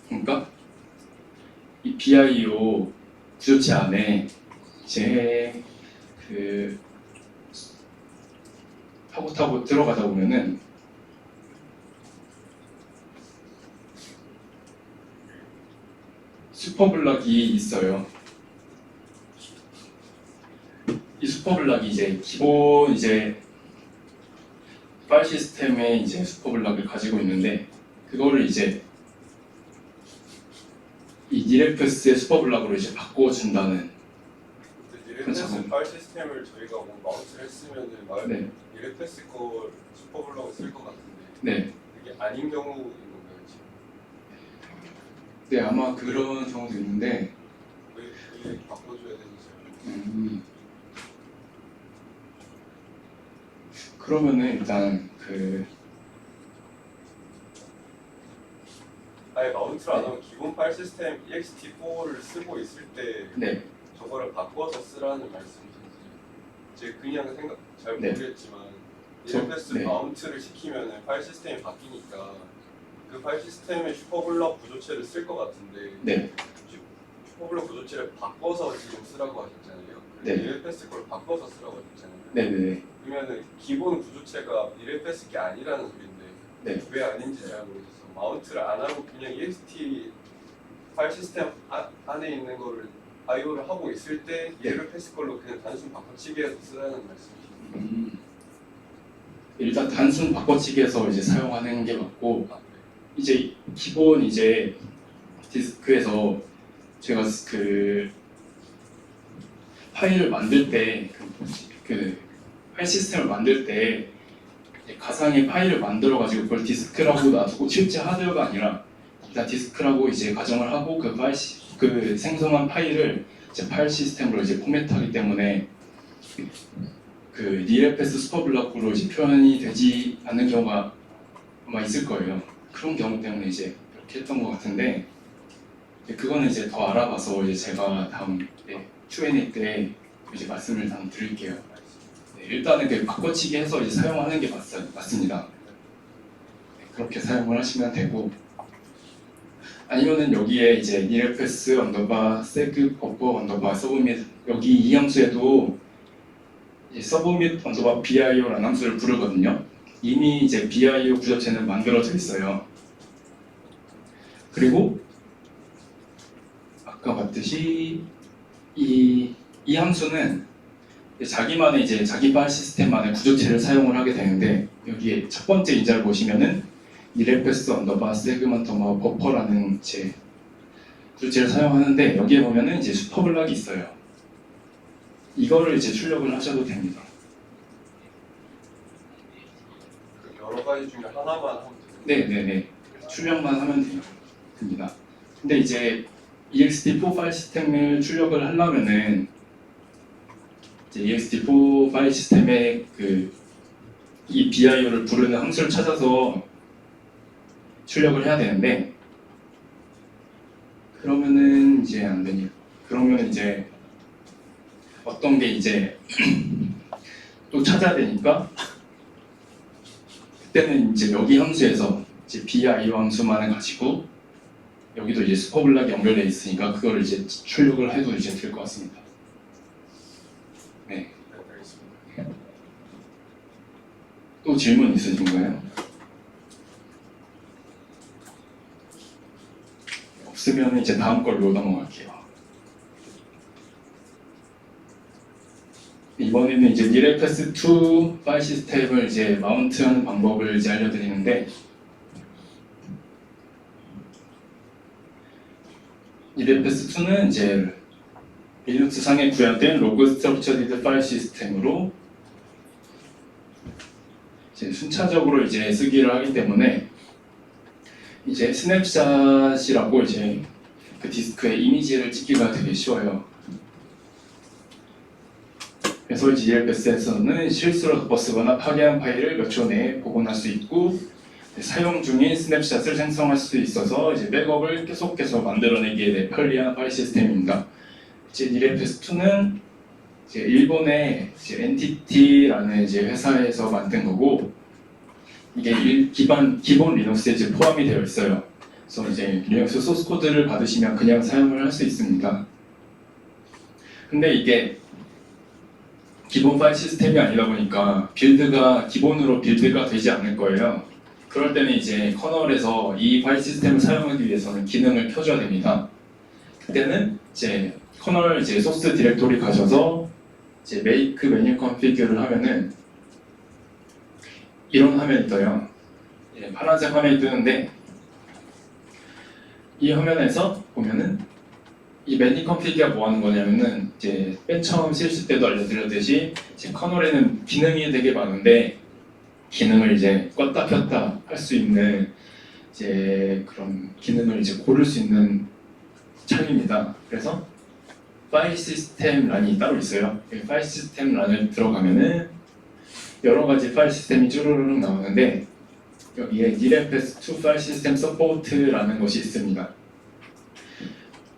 그러니까 이 BIO 구조체 안에 제 그 타고 들어가다 보면은 슈퍼블락이 있어요. 이 슈퍼블락이 이제 기본 이제 파일 시스템에 이제 슈퍼블락을 가지고 있는데 그거를 이제 이 EFS의 슈퍼블락으로 이제 바꿔준다는. EFS 파일 시스템을 저희가 뭐 마우스를 했으면은 네. EFS 거 슈퍼블럭을 쓸 것 같은데 네. 그게 아닌 경우인 건가요 지금? 네, 아마 그런 경우도 있는데 왜 바꿔줘야 되는지. 그러면은 일단 아예 마운트를 안 하고 기본 파일 시스템 ext4를 쓰고 있을 때 네. 저거를 바꿔서 쓰라는 말씀이신지 제가 그냥 잘 네. 모르겠지만 EFS 네. 마운트를 시키면 파일 시스템이 바뀌니까 그 파일 시스템의 슈퍼블럭 구조체를 쓸 것 같은데 네. 슈퍼블럭 구조체를 바꿔서 지금 쓰라고 하셨잖아요. 네. EFS 걸 바꿔서 쓰라고 하셨잖아요. 네네네. 그러면 기본 구조체가 EFS 게 아니라는 소리인데 네. 왜 아닌지 잘 모르겠어요. 마운트를 안 하고 그냥 EXT 파일 시스템 안에 있는 거를 I/O를 하고 있을 때 네. EFS 걸로 그냥 단순 바꿔치기해서 쓰라는 말씀이시죠? 일단 단순 바꿔치기해서 이제 사용하는 게 맞고, 아, 네. 이제 기본 이제 디스크에서 제가 그 파일을 만들 때 그 파일 시스템을 만들 때 이제 가상의 파일을 만들어 가지고 그걸 디스크라고 놔두고 실제 하드웨어가 아니라 일단 디스크라고 이제 가정을 하고 그 생성한 파일을 이제 파일 시스템으로 이제 포맷하기 때문에 그 EFS 슈퍼블럭으로 이제 표현이 되지 않는 경우가 아마 있을 거예요. 그런 경우 때문에 이제 이렇게 했던 것 같은데, 그거는 이제 더 알아봐서 이제 제가 다음 Q&A 때 이제 말씀을 다음 드릴게요. 네, 일단은 그 바꿔치기 해서 이제 사용하는 게 맞습니다. 네, 그렇게 사용을 하시면 되고, 아니면은 여기에 이제 EFS 언더바 세그 버퍼 언더바 서브밋 여기 이 함수에도 이제 서브밋 언더바 BIO라는 함수를 부르거든요. 이미 이제 BIO 구조체는 만들어져 있어요. 그리고 아까 봤듯이 이 함수는 자기만의 이제 자기 파일 시스템만의 구조체를 사용을 하게 되는데, 여기에 첫 번째 인자를 보시면은 EFS 언더바 세그먼트 언더바 버퍼라는 이제 구조체를 사용하는데, 여기에 보면은 이제 슈퍼블럭이 있어요. 이거를 이제 출력을 하셔도 됩니다. 여러 가지 중에 하나만 하면 돼요. 네네네. 출력만 하면 됩니다. 근데 이제 ext4 파일 시스템을 출력을 하려면은 이제 ext4 파일 시스템의 이 BIO를 부르는 함수를 찾아서 출력을 해야 되는데, 그러면은 이제 안 되니. 그러면 이제 어떤 게 이제 또 찾아야 되니까, 그때는 이제 여기 함수에서 이제 BIO 함수만을 가지고 여기도 이제 슈퍼블럭이 연결되어 있으니까 그거를 이제 출력을 해도 이제 될 것 같습니다. 네. 네, 알겠습니다. 또 질문 있으신가요? 없으면 이제 다음 걸로 넘어갈게요. 이번에는 이제 EFS2 파일 시스템을 이제 마운트하는 방법을 이제 알려드리는데, EFS2는 이제 리눅스상에 구현된 로그 스트럭처리드 파일 시스템으로 이제 순차적으로 이제 쓰기를 하기 때문에 이제 스냅샷이라고 이제 그 디스크에 이미지를 찍기가 되게 쉬워요. 그래서 EFS에서는 실수로 덮어쓰거나 파괴한 파일을 몇 초 내에 복원할 수 있고, 사용 중인 스냅샷을 생성할 수 있어서 이제 백업을 계속해서 만들어내기에 편리한 파일 시스템입니다. 이제 EFS2는 이제 일본의 이제 NTT라는 이제 회사에서 만든 거고, 이게 기본 리눅스에 이제 포함이 되어 있어요. 그래서 이제 리눅스 소스 코드를 받으시면 그냥 사용을 할 수 있습니다. 근데 이게 기본 파일 시스템이 아니다 보니까 기본으로 빌드가 되지 않을 거예요. 그럴 때는 이제 커널에서 이 파일 시스템을 사용하기 위해서는 기능을 켜줘야 됩니다. 그때는 이제 커널 이제 소스 디렉토리 가셔서 이제 make 메뉴 configure를 하면은 이런 화면이 떠요. 예, 파란색 화면이 뜨는데, 이 화면에서 보면은 이 메뉴 컨피그가 뭐 하는 거냐면은 이제 맨 처음 실습 때도 알려드렸듯이 이제 커널에는 기능이 되게 많은데, 기능을 이제 껐다 켰다 할 수 있는 이제 그런 기능을 이제 고를 수 있는 창입니다. 그래서 파일 시스템 란이 따로 있어요. 파일 시스템 란을 들어가면은 여러 가지 파일 시스템이 쭈루루룩 나오는데, 여기에 EFS2 파일 시스템 서포트라는 것이 있습니다.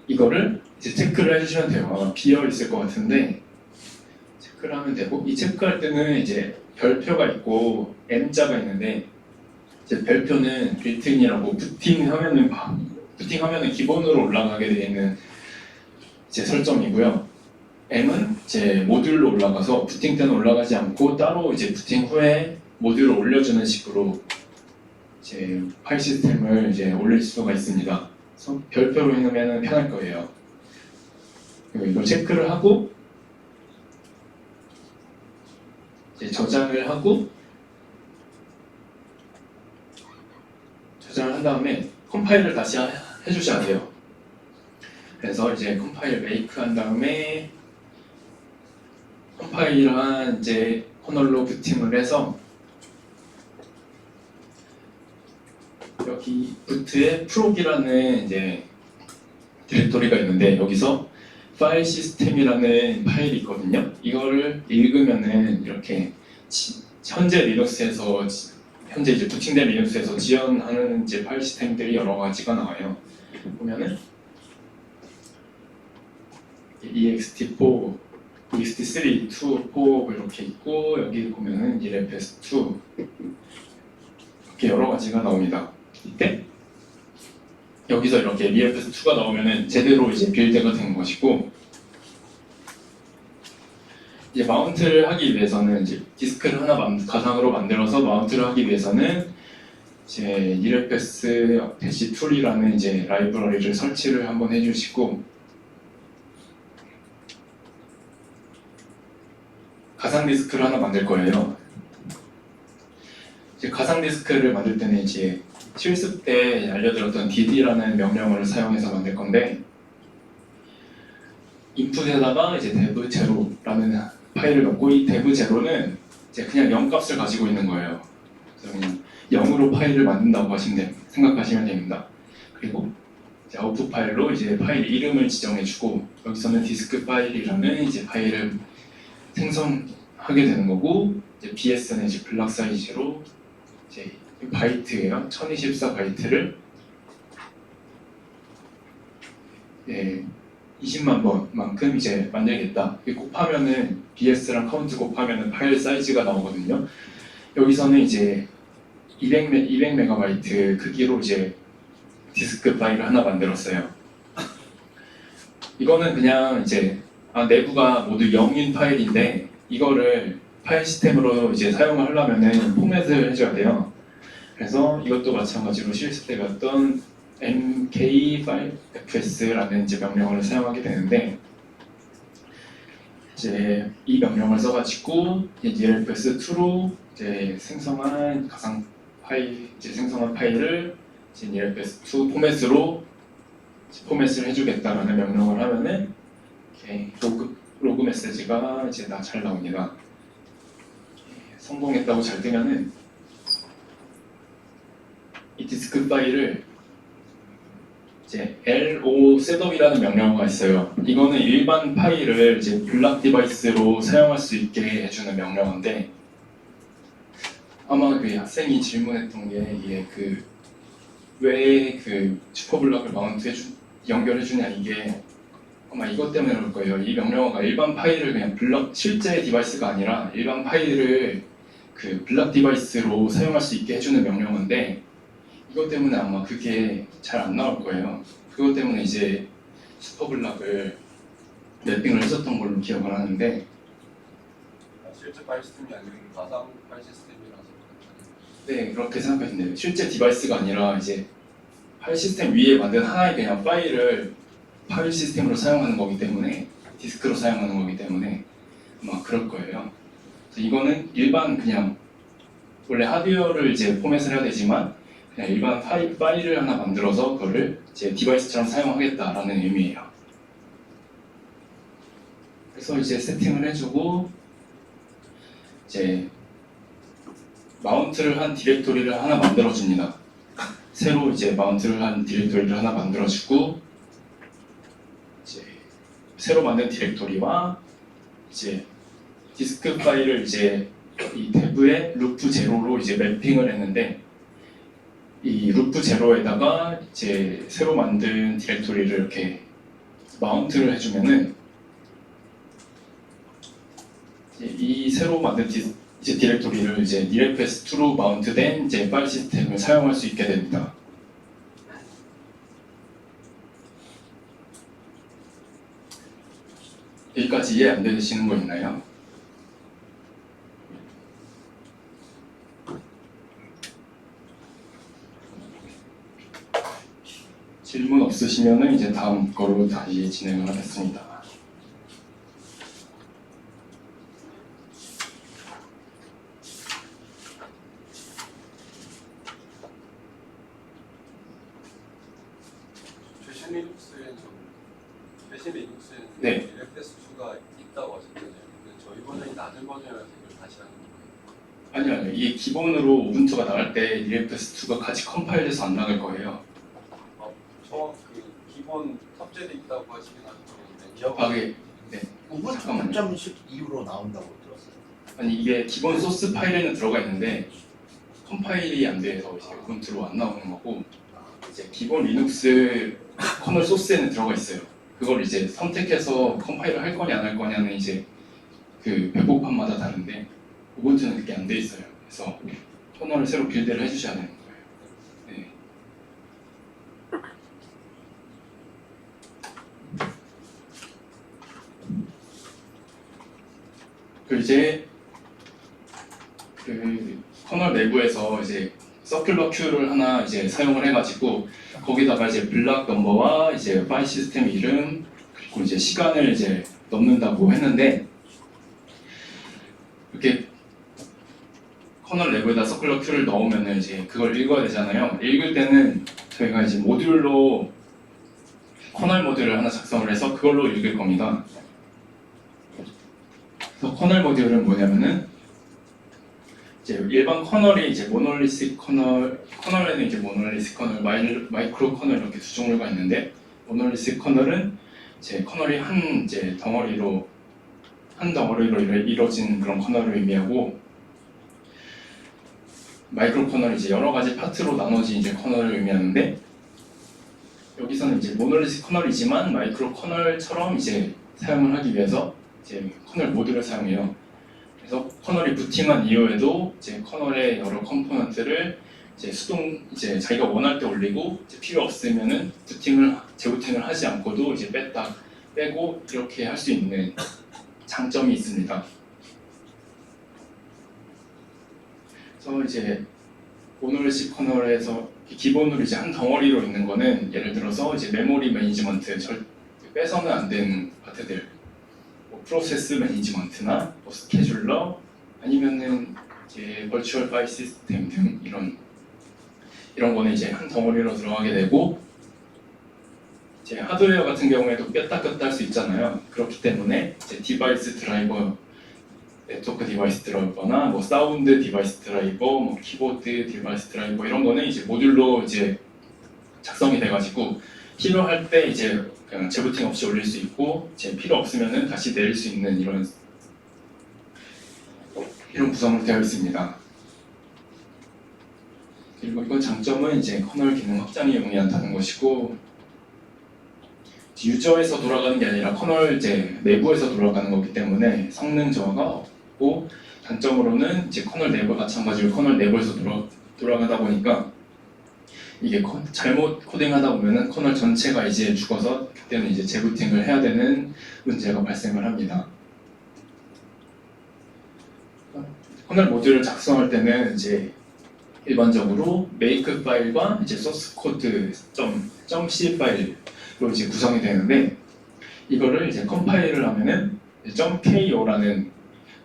이거를 이제 체크를 해주시면 돼요. 아마 비어 있을 것 같은데 체크를 하면 되고, 이 체크할 때는 이제 별표가 있고 M자가 있는데 이제 별표는 빌트인이라고 부팅하면은 기본으로 올라가게 되어 있는 이제 설정이고요. M은 이제 모듈로 올라가서 부팅 때는 올라가지 않고 따로 이제 부팅 후에 모듈을 올려주는 식으로 이제 파일 시스템을 이제 올릴 수가 있습니다. 그래서 별표로 해놓으면 편할 거예요. 그리고 이걸 체크를 하고 이제 저장을 한 다음에 컴파일을 다시 해주셔야 돼요. 그래서 이제 컴파일 메이크 한 다음에 컴파일한 이제 커널로 부팅을 해서 여기 부트에 프록이라는 이제 디렉토리가 있는데 여기서 파일 시스템이라는 파일이 있거든요. 이거를 읽으면은 이렇게 현재 리눅스에서 현재 이제 부팅된 리눅스에서 지원하는 이제 파일 시스템들이 여러 가지가 나와요. 보면은 ext4, ext3, 2, 4 이렇게 있고 여기 보면은 ELFS2 이렇게 여러 가지가 나옵니다. 이때 여기서 이렇게 ELFS2가 나오면은 제대로 이제 빌드가 된 것이고 이제 마운트를 하기 위해서는 이제 디스크를 하나 가상으로 만들어서 마운트를 하기 위해서는 이제 ELFS-tool이라는 이제 라이브러리를 설치를 한번 해주시고 가상 디스크를 하나 만들 거예요. 이제 가상 디스크를 만들 때는 이제 실습 때 알려드렸던 dd라는 명령어를 사용해서 만들 건데 인풋에다가 이제 dev 제로라는 파일을 넣고 이 dev 제로는 이제 그냥 0 값을 가지고 있는 거예요. 그래서 그냥 0으로 파일을 만든다고 생각하시면 됩니다. 그리고 이제 아웃풋 파일로 이제 파일 이름을 지정해주고 여기서는 디스크 파일이라는 이제 파일을 생성하게 되는 거고 이제 BS는 이제 블락 사이즈로 이제 바이트예요. 1024 바이트를 20만 번만큼 이제 만들겠다. 곱하면은 BS랑 카운트 곱하면은 파일 사이즈가 나오거든요. 여기서는 이제 200MB 크기로 이제 디스크 파일을 하나 만들었어요. 이거는 그냥 이제 내부가 모두 0인 파일인데 이거를 파일 시스템으로 이제 사용을 하려면은 포맷을 해줘야 돼요. 그래서 이것도 마찬가지로 실습 때 배웠던 mkfs라는 이제 명령어를 사용하게 되는데 이제 이 명령을 써가지고 ELFS2로 이제 생성한 가상 파일 생성한 파일을 이제 ELFS2 포맷으로 포맷을 해주겠다라는 명령을 하면은 이렇게 로그 메시지가 이제 잘 나옵니다. 성공했다고 잘 뜨면은 이 디스크 파일을 이제 LO 셋업이라는 명령어가 있어요. 이거는 일반 파일을 이제 블락 디바이스로 사용할 수 있게 해주는 명령어인데 아마 그 학생이 질문했던 게 이게 왜 슈퍼블락을 연결해주냐 이게 아마 이것 때문에 그럴 거예요. 이 명령어가 일반 파일을 그냥 실제 디바이스가 아니라 일반 파일을 블락 디바이스로 사용할 수 있게 해주는 명령어인데 이것 때문에 아마 그게 잘 안 나올 거예요. 그것 때문에 이제 슈퍼블락을 랩핑을 했었던 걸로 기억을 하는데 실제 파일 시스템이 아니고 가상 파일 시스템이라서 네 그렇게 생각하시면 돼요. 실제 디바이스가 아니라 이제 파일 시스템 위에 만든 하나의 그냥 파일을 파일 시스템으로 사용하는 거기 때문에 디스크로 사용하는 거기 때문에 아마 그럴 거예요. 그래서 이거는 일반 그냥 원래 하드웨어를 이제 포맷을 해야 되지만 그냥 일반 파일을 하나 만들어서 그거를 이제 디바이스처럼 사용하겠다라는 의미예요. 그래서 이제 세팅을 해주고 이제 마운트를 한 디렉토리를 하나 만들어줍니다. 새로 이제 마운트를 한 디렉토리를 하나 만들어주고 이제 새로 만든 디렉토리와 이제 디스크 파일을 이제 이 태브의 루프 제로로 이제 매핑을 했는데 이 루프 제로에다가 이제 새로 만든 디렉토리를 이렇게 마운트를 해주면은 이 새로 만든 이제 디렉토리를 이제 EFS2로 마운트된 이제 파일 시스템을 사용할 수 있게 됩니다. 여기까지 이해 안 되시는 거 있나요? 질문 없으시면은 이제 다음 거로 다시 진행을 하겠습니다. 최신 리눅스에는 네. EFS2가 있다고 하셨잖아요. 근데 저희 버전이 낮은 버전이라서 이걸 다시 하는 거예요. 아니요. 이게 기본으로 우분투가 나갈 때 EFS2가 같이 컴파일돼서 안 나갈 거예요. 그 기본 탑재돼 있다고 하시긴 하셨는데 기억하게. 우분투 잠깐만요. 3.10 이후로 나온다고 들었어요. 아니 이게 기본 소스 파일에는 들어가 있는데 컴파일이 안 돼서 이제 우분투로 안 나오는 거고 이제 기본 리눅스 커널 소스에는 들어가 있어요. 그걸 이제 선택해서 컴파일을 할 거냐 안 할 거냐는 이제 그 배포판마다 다른데 우분투는 그게 안 돼 있어요. 그래서 커널을 새로 빌드를 해주셔야 되는 거예요. 네. 그 이제 그 커널 내부에서 이제 서큘러 큐를 하나 이제 사용을 해가지고 거기다가 이제 블락 넘버와 이제 파일 시스템 이름 그리고 이제 시간을 이제 넣는다고 했는데 이렇게 커널 내부에다 서큘러 큐를 넣으면은 이제 그걸 읽어야 되잖아요. 읽을 때는 저희가 이제 모듈로 커널 모듈을 하나 작성을 해서 그걸로 읽을 겁니다. 그래서 커널 모듈은 뭐냐면은 이제 일반 커널이 이제 모놀리식 커널에는 이제 모놀리식 커널, 마이크로 커널 이렇게 두 종류가 있는데 모놀리식 커널은 이제 커널이 한 덩어리로 이루어진 그런 커널을 의미하고 마이크로 커널이 이제 여러 가지 파트로 나눠진 이제 커널을 의미하는데 여기서는 이제 모놀리식 커널이지만 마이크로 커널처럼 이제 사용을 하기 위해서 이제 커널 모듈을 사용해요. 그래서 커널이 부팅한 이후에도 이제 커널의 여러 컴포넌트를 이제 자기가 원할 때 올리고 이제 필요 없으면은 재부팅을 하지 않고도 이제 빼고 이렇게 할 수 있는 장점이 있습니다. 그래서 이제 모놀리식 커널에서 기본으로 이제 한 덩어리로 있는 거는 예를 들어서 이제 메모리 매니지먼트 빼서는 안 되는 파트들. 프로세스 매니지먼트나 뭐 스케줄러 아니면은 이제 버추얼 파일 시스템 등 이런 거는 이제 한 덩어리로 들어가게 되고 이제 하드웨어 같은 경우에도 뺐다 꼈다 할 수 있잖아요. 그렇기 때문에 이제 디바이스 드라이버, 네트워크 디바이스 드라이버나 뭐 사운드 디바이스 드라이버, 뭐 키보드 디바이스 드라이버 이런 거는 이제 모듈로 이제 작성이 돼가지고 필요할 때 이제 그냥 재부팅 없이 올릴 수 있고 이제 필요 없으면은 다시 내릴 수 있는 이런 구성으로 되어 있습니다. 그리고 이건 장점은 이제 커널 기능 확장이 용이하다는 것이고 유저에서 돌아가는 게 아니라 커널 이제 내부에서 돌아가는 거기 때문에 성능 저하가 없고 단점으로는 이제 커널 내부 마찬가지로 커널 내부에서 돌아가다 보니까 이게 잘못 코딩하다 보면은 커널 전체가 이제 죽어서 그때는 이제 재부팅을 해야 되는 문제가 발생을 합니다. 커널 모듈을 작성할 때는 이제 일반적으로 make 파일과 이제 source code .c 파일로 이제 구성이 되는데 이거를 이제 컴파일을 하면은 .ko라는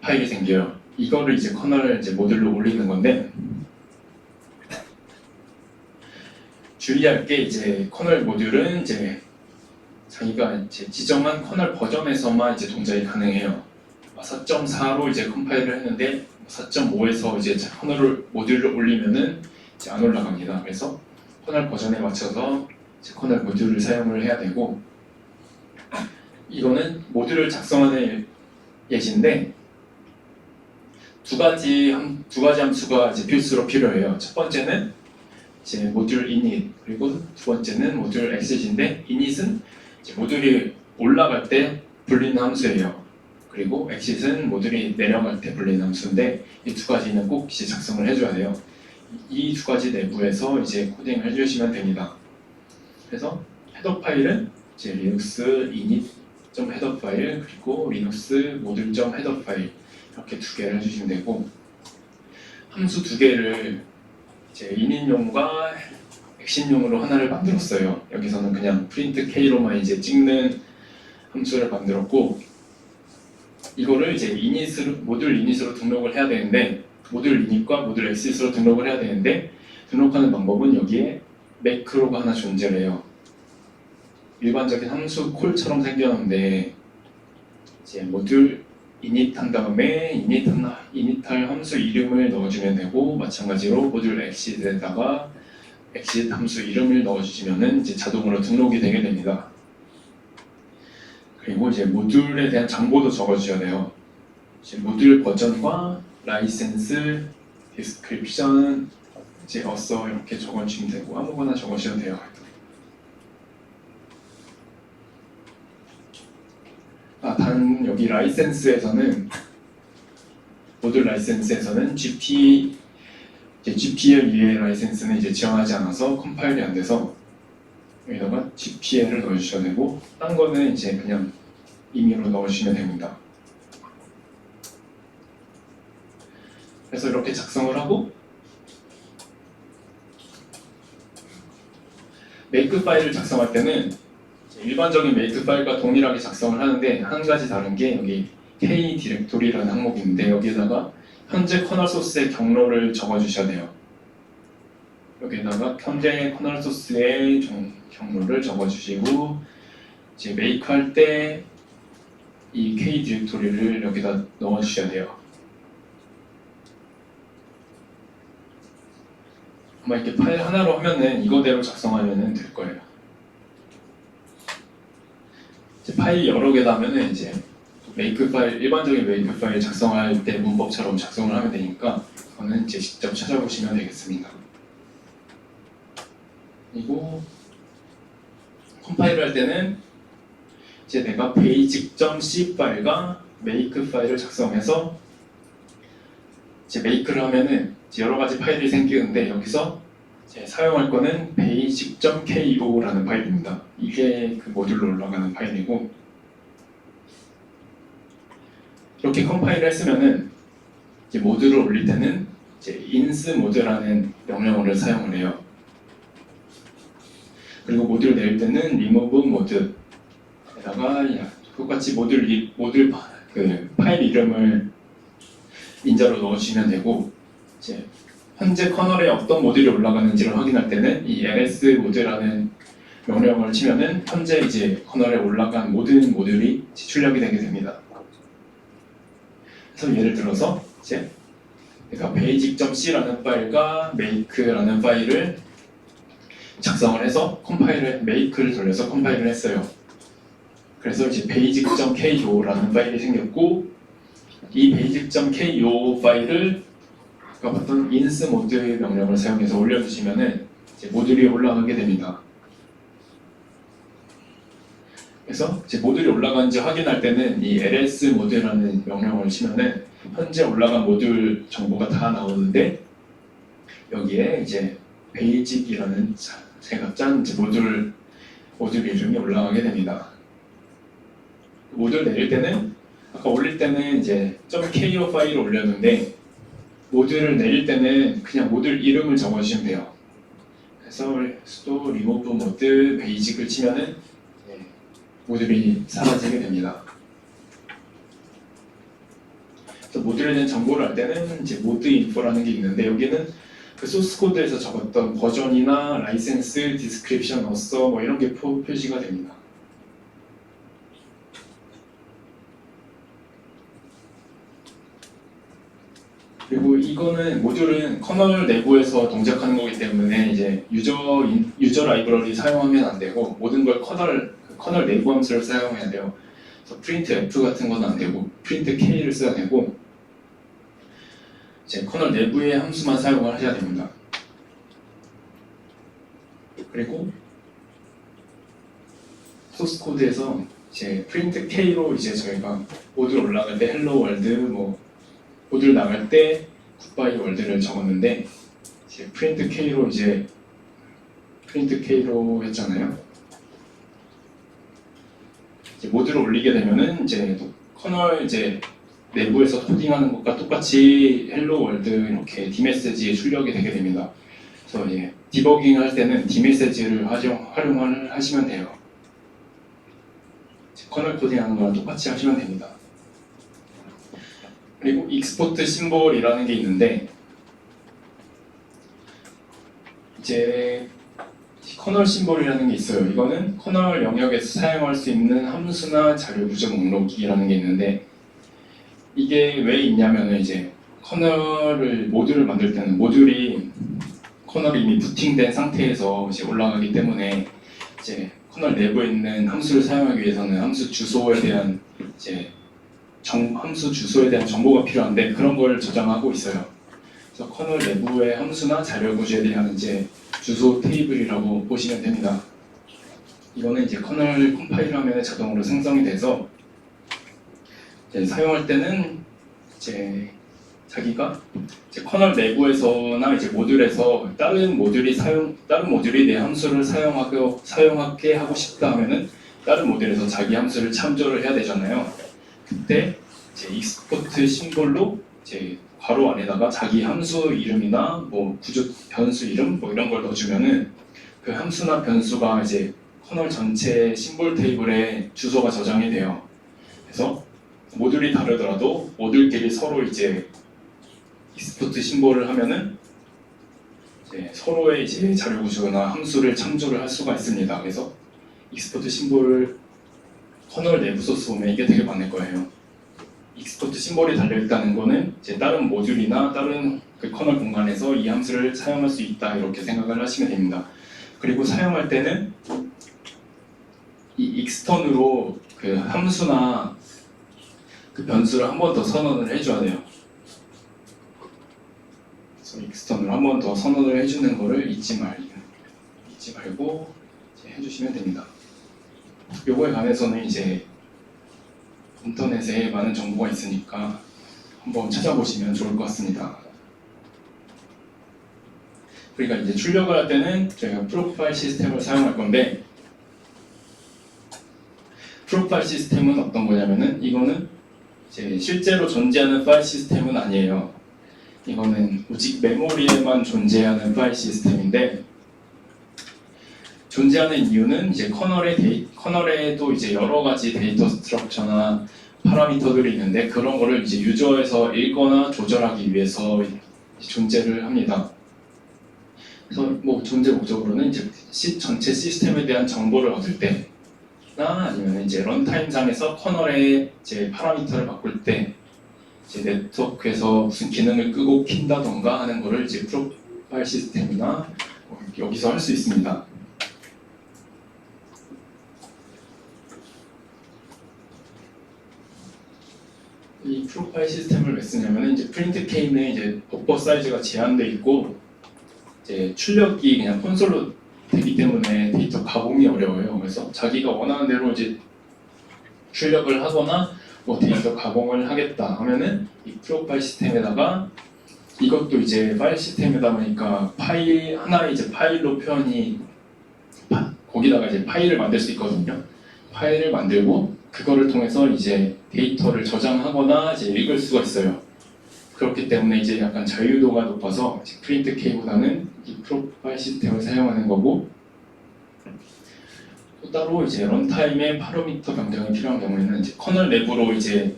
파일이 생겨요. 이거를 이제 커널 이제 모듈로 올리는 건데 주의할 게 이제 커널 모듈은 이제 자기가 이제 지정한 커널 버전에서만 이제 동작이 가능해요. 4.4로 이제 컴파일을 했는데 4.5에서 이제 커널 모듈을 올리면은 이제 안 올라갑니다. 그래서 커널 버전에 맞춰서 이제 커널 모듈을 사용을 해야 되고 이거는 모듈을 작성하는 예시인데 두 가지 함수가 이제 필수로 필요해요. 첫 번째는 이제 모듈 init 그리고 두 번째는 모듈 exit인데 init은 이제 모듈이 올라갈 때 불리는 함수예요. 그리고 exit은 모듈이 내려갈 때 불리는 함수인데 이 두 가지는 꼭 이제 작성을 해줘야 돼요. 이 두 가지 내부에서 이제 코딩을 해주시면 됩니다. 그래서 헤더 파일은 이제 리눅스 init.헤더 파일 그리고 리눅스 모듈.헤더 파일 이렇게 두 개를 해주시면 되고 함수 두 개를 이제 init용과 exit용으로 하나를 만들었어요. 여기서는 그냥 print k로만 이제 찍는 함수를 만들었고 이거를 이제 모듈 init으로 등록을 해야 되는데 모듈 init과 모듈 exit으로 등록을 해야 되는데 등록하는 방법은 여기에 매크로가 하나 존재해요. 일반적인 함수 콜처럼 생겼는데 이제 모듈 init 한 다음에 init할 함수 이름을 넣어주면 되고 마찬가지로 모듈 exit에다가 exit 함수 이름을 넣어주시면은 이제 자동으로 등록이 되게 됩니다. 그리고 이제 모듈에 대한 정보도 적어주셔야 돼요. 이제 모듈 버전과 라이센스, 디스크립션, 이제 어서 이렇게 적어주시면 되고 아무거나 적으셔도 돼요. 단 여기 라이센스에서는 모듈 라이센스에서는 GPL 이외의 라이센스는 이제 지원하지 않아서 컴파일이 안 돼서 여기다가 GPL을 넣어주셔야 되고 딴 거는 이제 그냥 임의로 넣어주시면 됩니다. 그래서 이렇게 작성을 하고 메이크 파일을 작성할 때는 일반적인 메이크 파일과 동일하게 작성을 하는데 한 가지 다른 게 여기 K 디렉토리라는 항목이 있는데 여기에다가 현재 커널 소스의 경로를 적어주셔야 돼요. 여기에다가 현재 커널 소스의 경로를 적어주시고 이제 메이크 할 때 이 K 디렉토리를 여기다 넣어주셔야 돼요. 아마 이렇게 파일 하나로 하면은 이거대로 작성하면은 될 거예요. 이제 파일이 여러 개다 하면은 이제 메이크 파일, 일반적인 메이크 파일 작성할 때 문법처럼 작성을 하면 되니까 그거는 이제 직접 찾아보시면 되겠습니다. 그리고 컴파일을 할 때는 이제 내가 basic.c 파일과 make 파일을 작성해서 이제 make를 하면은 이제 여러 가지 파일이 생기는데 여기서 이제 사용할 거는 basic.ko라는 파일입니다. 이게 그 모듈로 올라가는 파일이고 이렇게 컴파일을 했으면은 이제 모듈을 올릴 때는 이제 ins모드라는 명령어를 사용을 해요. 그리고 모듈 낼 때는 remove 모드에다가 똑같이 모듈 그 파일 이름을 인자로 넣어주시면 되고 이제 현재 커널에 어떤 모듈이 올라가는지를 확인할 때는 이 ls 모드라는 명령어를 치면은 현재 이제 커널에 올라간 모든 모듈이 출력이 되게 됩니다. 그래서 예를 들어서 이제 내가 basic.c라는 파일과 make라는 파일을 작성을 해서 make를 돌려서 컴파일을 했어요. 그래서 이제 basic.ko라는 파일이 생겼고 이 basic.ko 파일을 아까 봤던 insmod 명령을 사용해서 올려주시면은 이제 모듈이 올라가게 됩니다. 그래서 이제 모듈이 올라간지 확인할 때는 이 lsmod라는 명령을 치면은 현재 올라간 모듈 정보가 다 나오는데 여기에 이제 basic이라는 제가 짠 이제 모듈 이름이 올라가게 됩니다. 모듈 내릴 때는 아까 올릴 때는 이제 .ko 파일을 올렸는데 모듈을 내릴 때는 그냥 모듈 이름을 적어주시면 돼요. 그래서 sudo remove mode basic을 치면은 모듈이 사라지게 됩니다. 그래서 모듈에 대한 정보를 할 때는 이제 mode info라는 게 있는데 여기는 그 소스 코드에서 적었던 버전이나 라이센스, 디스크립션, 어서 뭐 이런 게 표시가 됩니다. 그리고 이거는 모듈은 커널 내부에서 동작하는 거기 때문에 이제 유저 라이브러리 사용하면 안 되고 모든 걸 커널 내부 함수를 사용해야 돼요. 그래서 print f 같은 건 안 되고 print k를 써야 되고 이제 커널 내부의 함수만 사용을 하셔야 됩니다. 그리고 소스 코드에서 이제 프린트 K로 이제 저희가 모듈 올라갈 때 헬로 월드, 뭐 모듈 나갈 때 굿바이 월드를 적었는데 이제 프린트 K로 했잖아요. 이제 모듈을 올리게 되면은 이제 커널 이제 내부에서 코딩하는 것과 똑같이 헬로 월드 이렇게 디메시지에 출력이 되게 됩니다. 그래서 이제 디버깅 할 때는 디메시지를 활용을 하시면 돼요. 커널 코딩하는 거랑 똑같이 하시면 됩니다. 그리고 익스포트 심볼이라는 게 있는데 이제 커널 심볼이라는 게 있어요. 이거는 커널 영역에서 사용할 수 있는 함수나 자료 구조 목록이라는 게 있는데 이게 왜 있냐면은 이제 모듈을 만들 때는 커널이 이미 부팅된 상태에서 이제 올라가기 때문에 이제 커널 내부에 있는 함수를 사용하기 위해서는 함수 주소에 대한 정보가 필요한데 그런 걸 저장하고 있어요. 그래서 커널 내부의 함수나 자료 구조에 대한 이제 주소 테이블이라고 보시면 됩니다. 이거는 이제 커널 컴파일하면 자동으로 생성이 돼서 이제 사용할 때는 이제 자기가 이제 커널 내부에서나 이제 모듈에서 다른 모듈이 내 함수를 사용하게 하고 싶다 하면은 다른 모듈에서 자기 함수를 참조를 해야 되잖아요. 그때 이제 익스포트 심볼로 이제 괄호 안에다가 자기 함수 이름이나 뭐 구조 변수 이름 뭐 이런 걸 넣어주면은 그 함수나 변수가 이제 커널 전체 심볼 테이블에 주소가 저장이 돼요. 그래서 모듈이 다르더라도 모듈끼리 서로 이제 익스포트 심볼을 하면은 이제 서로의 이제 자료 구조나 함수를 참조를 할 수가 있습니다. 그래서 익스포트 심볼을 커널 내부 소스 보면 이게 되게 많을 거예요. 익스포트 심볼이 달려있다는 거는 이제 다른 모듈이나 다른 그 커널 공간에서 이 함수를 사용할 수 있다 이렇게 생각을 하시면 됩니다. 그리고 사용할 때는 이 익스턴으로 그 함수나 그 변수를 한 번 더 선언을 해줘야 돼요. 그래서 익스턴으로 한 번 더 선언을 해주는 거를 잊지 말고 이제 해주시면 됩니다. 요거에 관해서는 이제 인터넷에 많은 정보가 있으니까 한번 찾아보시면 좋을 것 같습니다. 그러니까 이제 출력을 할 때는 저희가 프로파일 시스템을 사용할 건데 프로파일 시스템은 어떤 거냐면은 이거는 이제 실제로 존재하는 파일 시스템은 아니에요. 이거는 오직 메모리에만 존재하는 파일 시스템인데 존재하는 이유는 이제 커널에도 이제 여러 가지 데이터 스트럭처나 파라미터들이 있는데 그런 거를 이제 유저에서 읽거나 조절하기 위해서 존재를 합니다. 그래서 뭐 존재 목적으로는 이제 전체 시스템에 대한 정보를 얻을 때나 아니면 이제 런타임 상에서 커널의 이제 파라미터를 바꿀 때 이제 네트워크에서 무슨 기능을 끄고 킨다던가 하는 거를 이제 프로파일 시스템이나 여기서 할 수 있습니다. 이 프로파일 시스템을 왜 쓰냐면 이제 프린트 K는 이제 버퍼 사이즈가 제한돼 있고 이제 출력이 그냥 콘솔로 되기 때문에 데이터 가공이 어려워요. 그래서 자기가 원하는 대로 이제 출력을 하거나 뭐 데이터 가공을 하겠다 하면은 이 프로파일 시스템에다가 이것도 이제 파일 시스템이다 보니까 하나의 이제 파일로 거기다가 이제 파일을 만들 수 있거든요. 파일을 만들고 그거를 통해서 이제 데이터를 저장하거나 이제 읽을 수가 있어요. 그렇기 때문에 이제 약간 자유도가 높아서 프린트 K보다는 이 프로파일 시스템을 사용하는 거고 또 따로 이제 런타임에 파라미터 변경이 필요한 경우에는 이제 커널 내부로 이제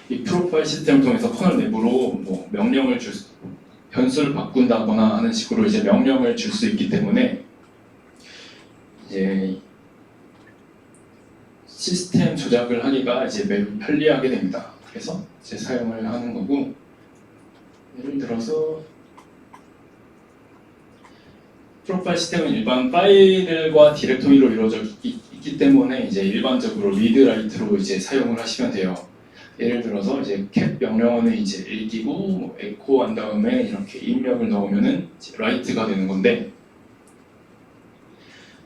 이 프로파일 시스템을 통해서 커널 내부로 뭐 변수를 바꾼다거나 하는 식으로 이제 명령을 줄 수 있기 때문에 이제 시스템 조작을 하기가 이제 매우 편리하게 됩니다. 그래서 이제 사용을 하는 거고 예를 들어서 프로파일 시스템은 일반 파일과 디렉토리로 이루어져 있기 때문에 이제 일반적으로 리드 라이트로 이제 사용을 하시면 돼요. 예를 들어서 이제 cat 명령어는 이제 읽기고 뭐 에코 한 다음에 이렇게 입력을 넣으면은 이제 라이트가 되는 건데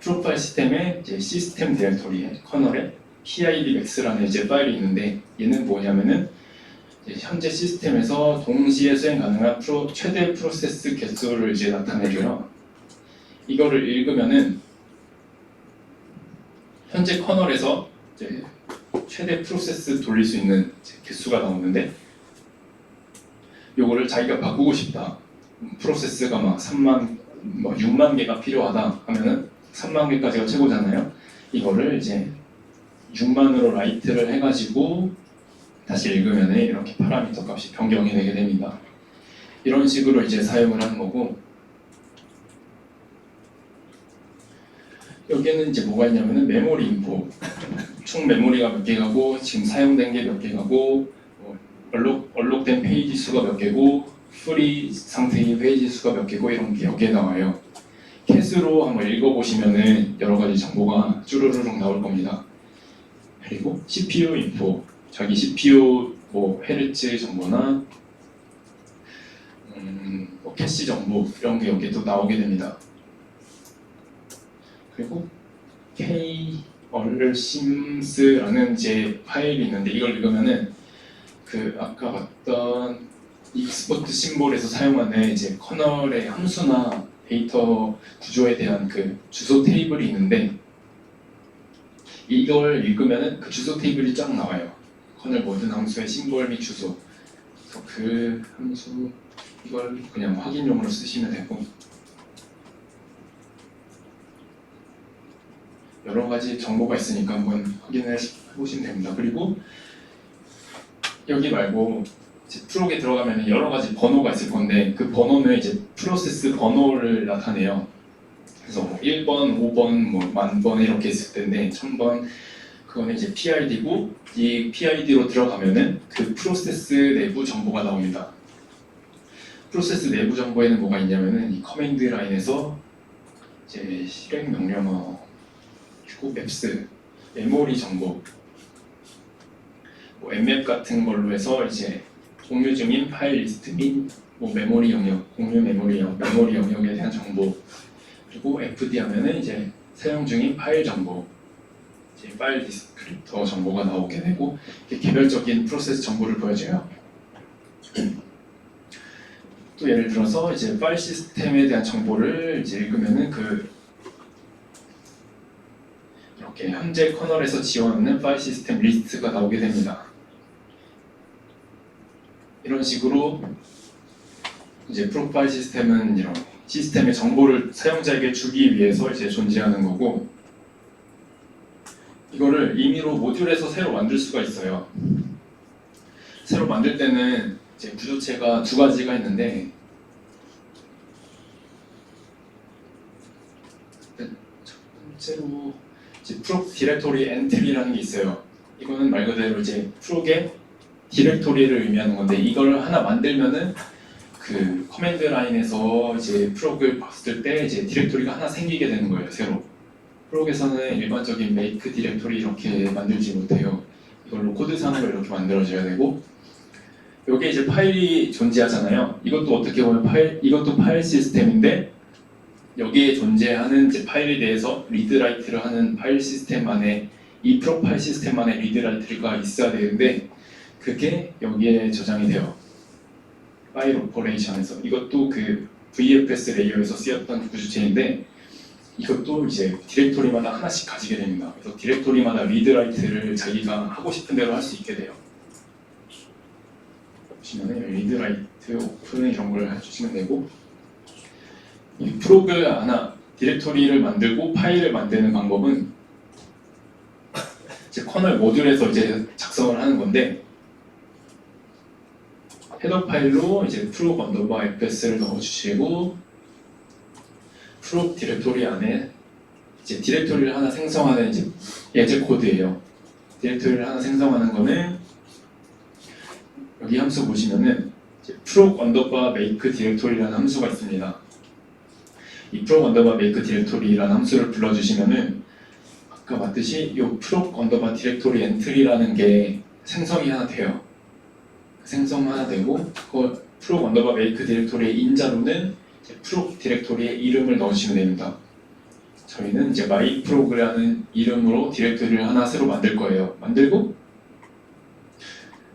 프로파일 시스템의 이제 시스템 디렉토리에 커널에 PIDmax라는 이제 파일이 있는데 얘는 뭐냐면은 이제 현재 시스템에서 동시에 수행 가능한 최대 프로세스 개수를 이제 나타내줘요. 이거를 읽으면은 현재 커널에서 이제 최대 프로세스 돌릴 수 있는 개수가 나오는데 요거를 자기가 바꾸고 싶다. 프로세스가 막 6만 개가 필요하다 하면은 3만 개까지가 최고잖아요. 이거를 이제 6만으로 라이트를 해가지고 다시 읽으면은 이렇게 파라미터 값이 변경이 되게 됩니다. 이런 식으로 이제 사용을 하는 거고 여기에는 이제 뭐가 있냐면은 메모리 인포 총 메모리가 몇 개가고 지금 사용된 게 몇 개가고 얼록된 페이지 수가 몇 개고 프리 상태의 페이지 수가 몇 개고 이런 게 여기에 나와요. 캣으로 한번 읽어보시면은 여러 가지 정보가 쭈루루룩 나올 겁니다. 그리고 CPU 인포 자기 CPU 뭐 헤르츠 정보나 뭐 캐시 정보 이런 게 여기에 또 나오게 됩니다. 그리고 KORSIMS라는 이제 파일이 있는데 이걸 읽으면은 그 아까 봤던 익스포트 심볼에서 사용하는 이제 커널의 함수나 데이터 구조에 대한 그 주소 테이블이 있는데 이걸 읽으면은 그 주소 테이블이 쫙 나와요. 커널 모든 함수의 심볼 및 주소. 그래서 그 함수 이걸 그냥 확인용으로 쓰시면 되고 여러 가지 정보가 있으니까 한번 확인을 해보시면 됩니다. 그리고 여기 말고 이제 프록에 들어가면 여러 가지 번호가 있을 건데 그 번호는 이제 프로세스 번호를 나타내요. 그래서 뭐 1번, 5번, 뭐 10,000번 이렇게 있을 텐데 1000번 그거는 이제 PID고 이 PID로 들어가면은 그 프로세스 내부 정보가 나옵니다. 프로세스 내부 정보에는 뭐가 있냐면은 이 커맨드 라인에서 이제 실행 명령어 그리고 맵스, 메모리 정보, 뭐 엠맵 같은 걸로 해서 이제 공유 중인 파일 리스트 및 뭐 메모리 영역, 공유 메모리 영역에 대한 정보, 그리고 FD 하면은 이제 사용 중인 파일 정보, 이제 파일 디스크립터 정보가 나오게 되고 이렇게 개별적인 프로세스 정보를 보여줘요. 또 예를 들어서 이제 파일 시스템에 대한 정보를 이제 읽으면은 이렇게 현재 커널에서 지원하는 파일 시스템 리스트가 나오게 됩니다. 이런 식으로 이제 프로파일 시스템은 이런 시스템의 정보를 사용자에게 주기 위해서 이제 존재하는 거고 이거를 임의로 모듈에서 새로 만들 수가 있어요. 새로 만들 때는 이제 구조체가 두 가지가 있는데 첫 번째로 이제 프록 디렉토리 엔트리라는 게 있어요. 이거는 말 그대로 이제 프록의 디렉토리를 의미하는 건데 이걸 하나 만들면은 그 커맨드 라인에서 이제 프록을 봤을 때 이제 디렉토리가 하나 생기게 되는 거예요. 새로. 프록에서는 일반적인 make 디렉토리 이렇게 만들지 못해요. 이걸로 코드상으로 이렇게 만들어져야 되고 여기에 이제 파일이 존재하잖아요. 이것도 어떻게 보면 이것도 파일 시스템인데 여기에 존재하는 이제 파일에 대해서 리드라이트를 하는 파일 시스템 안에 이 프로파일 시스템 안에 리드라이트가 있어야 되는데 그게 여기에 저장이 돼요. 파일 오퍼레이션에서 이것도 그 VFS 레이어에서 쓰였던 구조체인데 이것도 이제 디렉토리마다 하나씩 가지게 됩니다. 그래서 디렉토리마다 리드라이트를 자기가 하고 싶은 대로 할 수 있게 돼요. 보시면은 리드라이트 오픈 이런 걸 해주시면 되고 이 프로그 하나 디렉토리를 만들고 파일을 만드는 방법은 이제 커널 모듈에서 이제 작성을 하는 건데 헤더 파일로 이제 프록 언더바 fs를 넣어주시고 프록 디렉토리 안에 이제 디렉토리를 하나 생성하는 이제 예제 코드예요. 디렉토리를 하나 생성하는 거는 여기 함수 보시면은 프록 언더바 메이크 디렉토리라는 함수가 있습니다. 이 프록 언더바 메이크 디렉토리라는 함수를 불러주시면은 아까 봤듯이 이 프록 언더바 디렉토리 엔트리라는 게 생성이 하나 돼요. 생성 하나 되고 그 프록 언더바 메이크 디렉토리의 인자로는 프록 디렉토리의 이름을 넣으시면 됩니다. 저희는 이제 myprog라는 이름으로 디렉토리를 하나 새로 만들 거예요. 만들고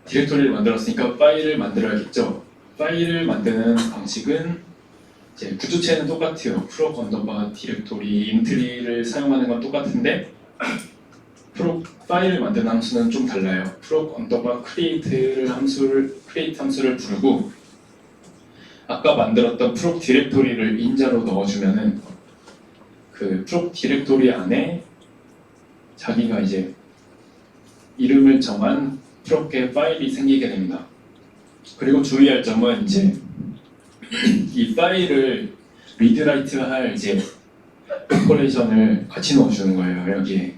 디렉토리를 만들었으니까 파일을 만들어야겠죠. 파일을 만드는 방식은 이제 구조체는 똑같아요. 프로 언더바 디렉토리 인트리를 사용하는 건 똑같은데 파일을 만드는 함수는 좀 달라요. 프로 언더바 크리에이트 함수를 부르고 아까 만들었던 프로 디렉토리를 인자로 넣어주면은 그 프로 디렉토리 안에 자기가 이제 이름을 정한 프로의 파일이 생기게 됩니다. 그리고 주의할 점은 이제 이 파일을 리드 라이트 할 이제 오퍼레이션을 같이 넣어주는 거예요. 여기에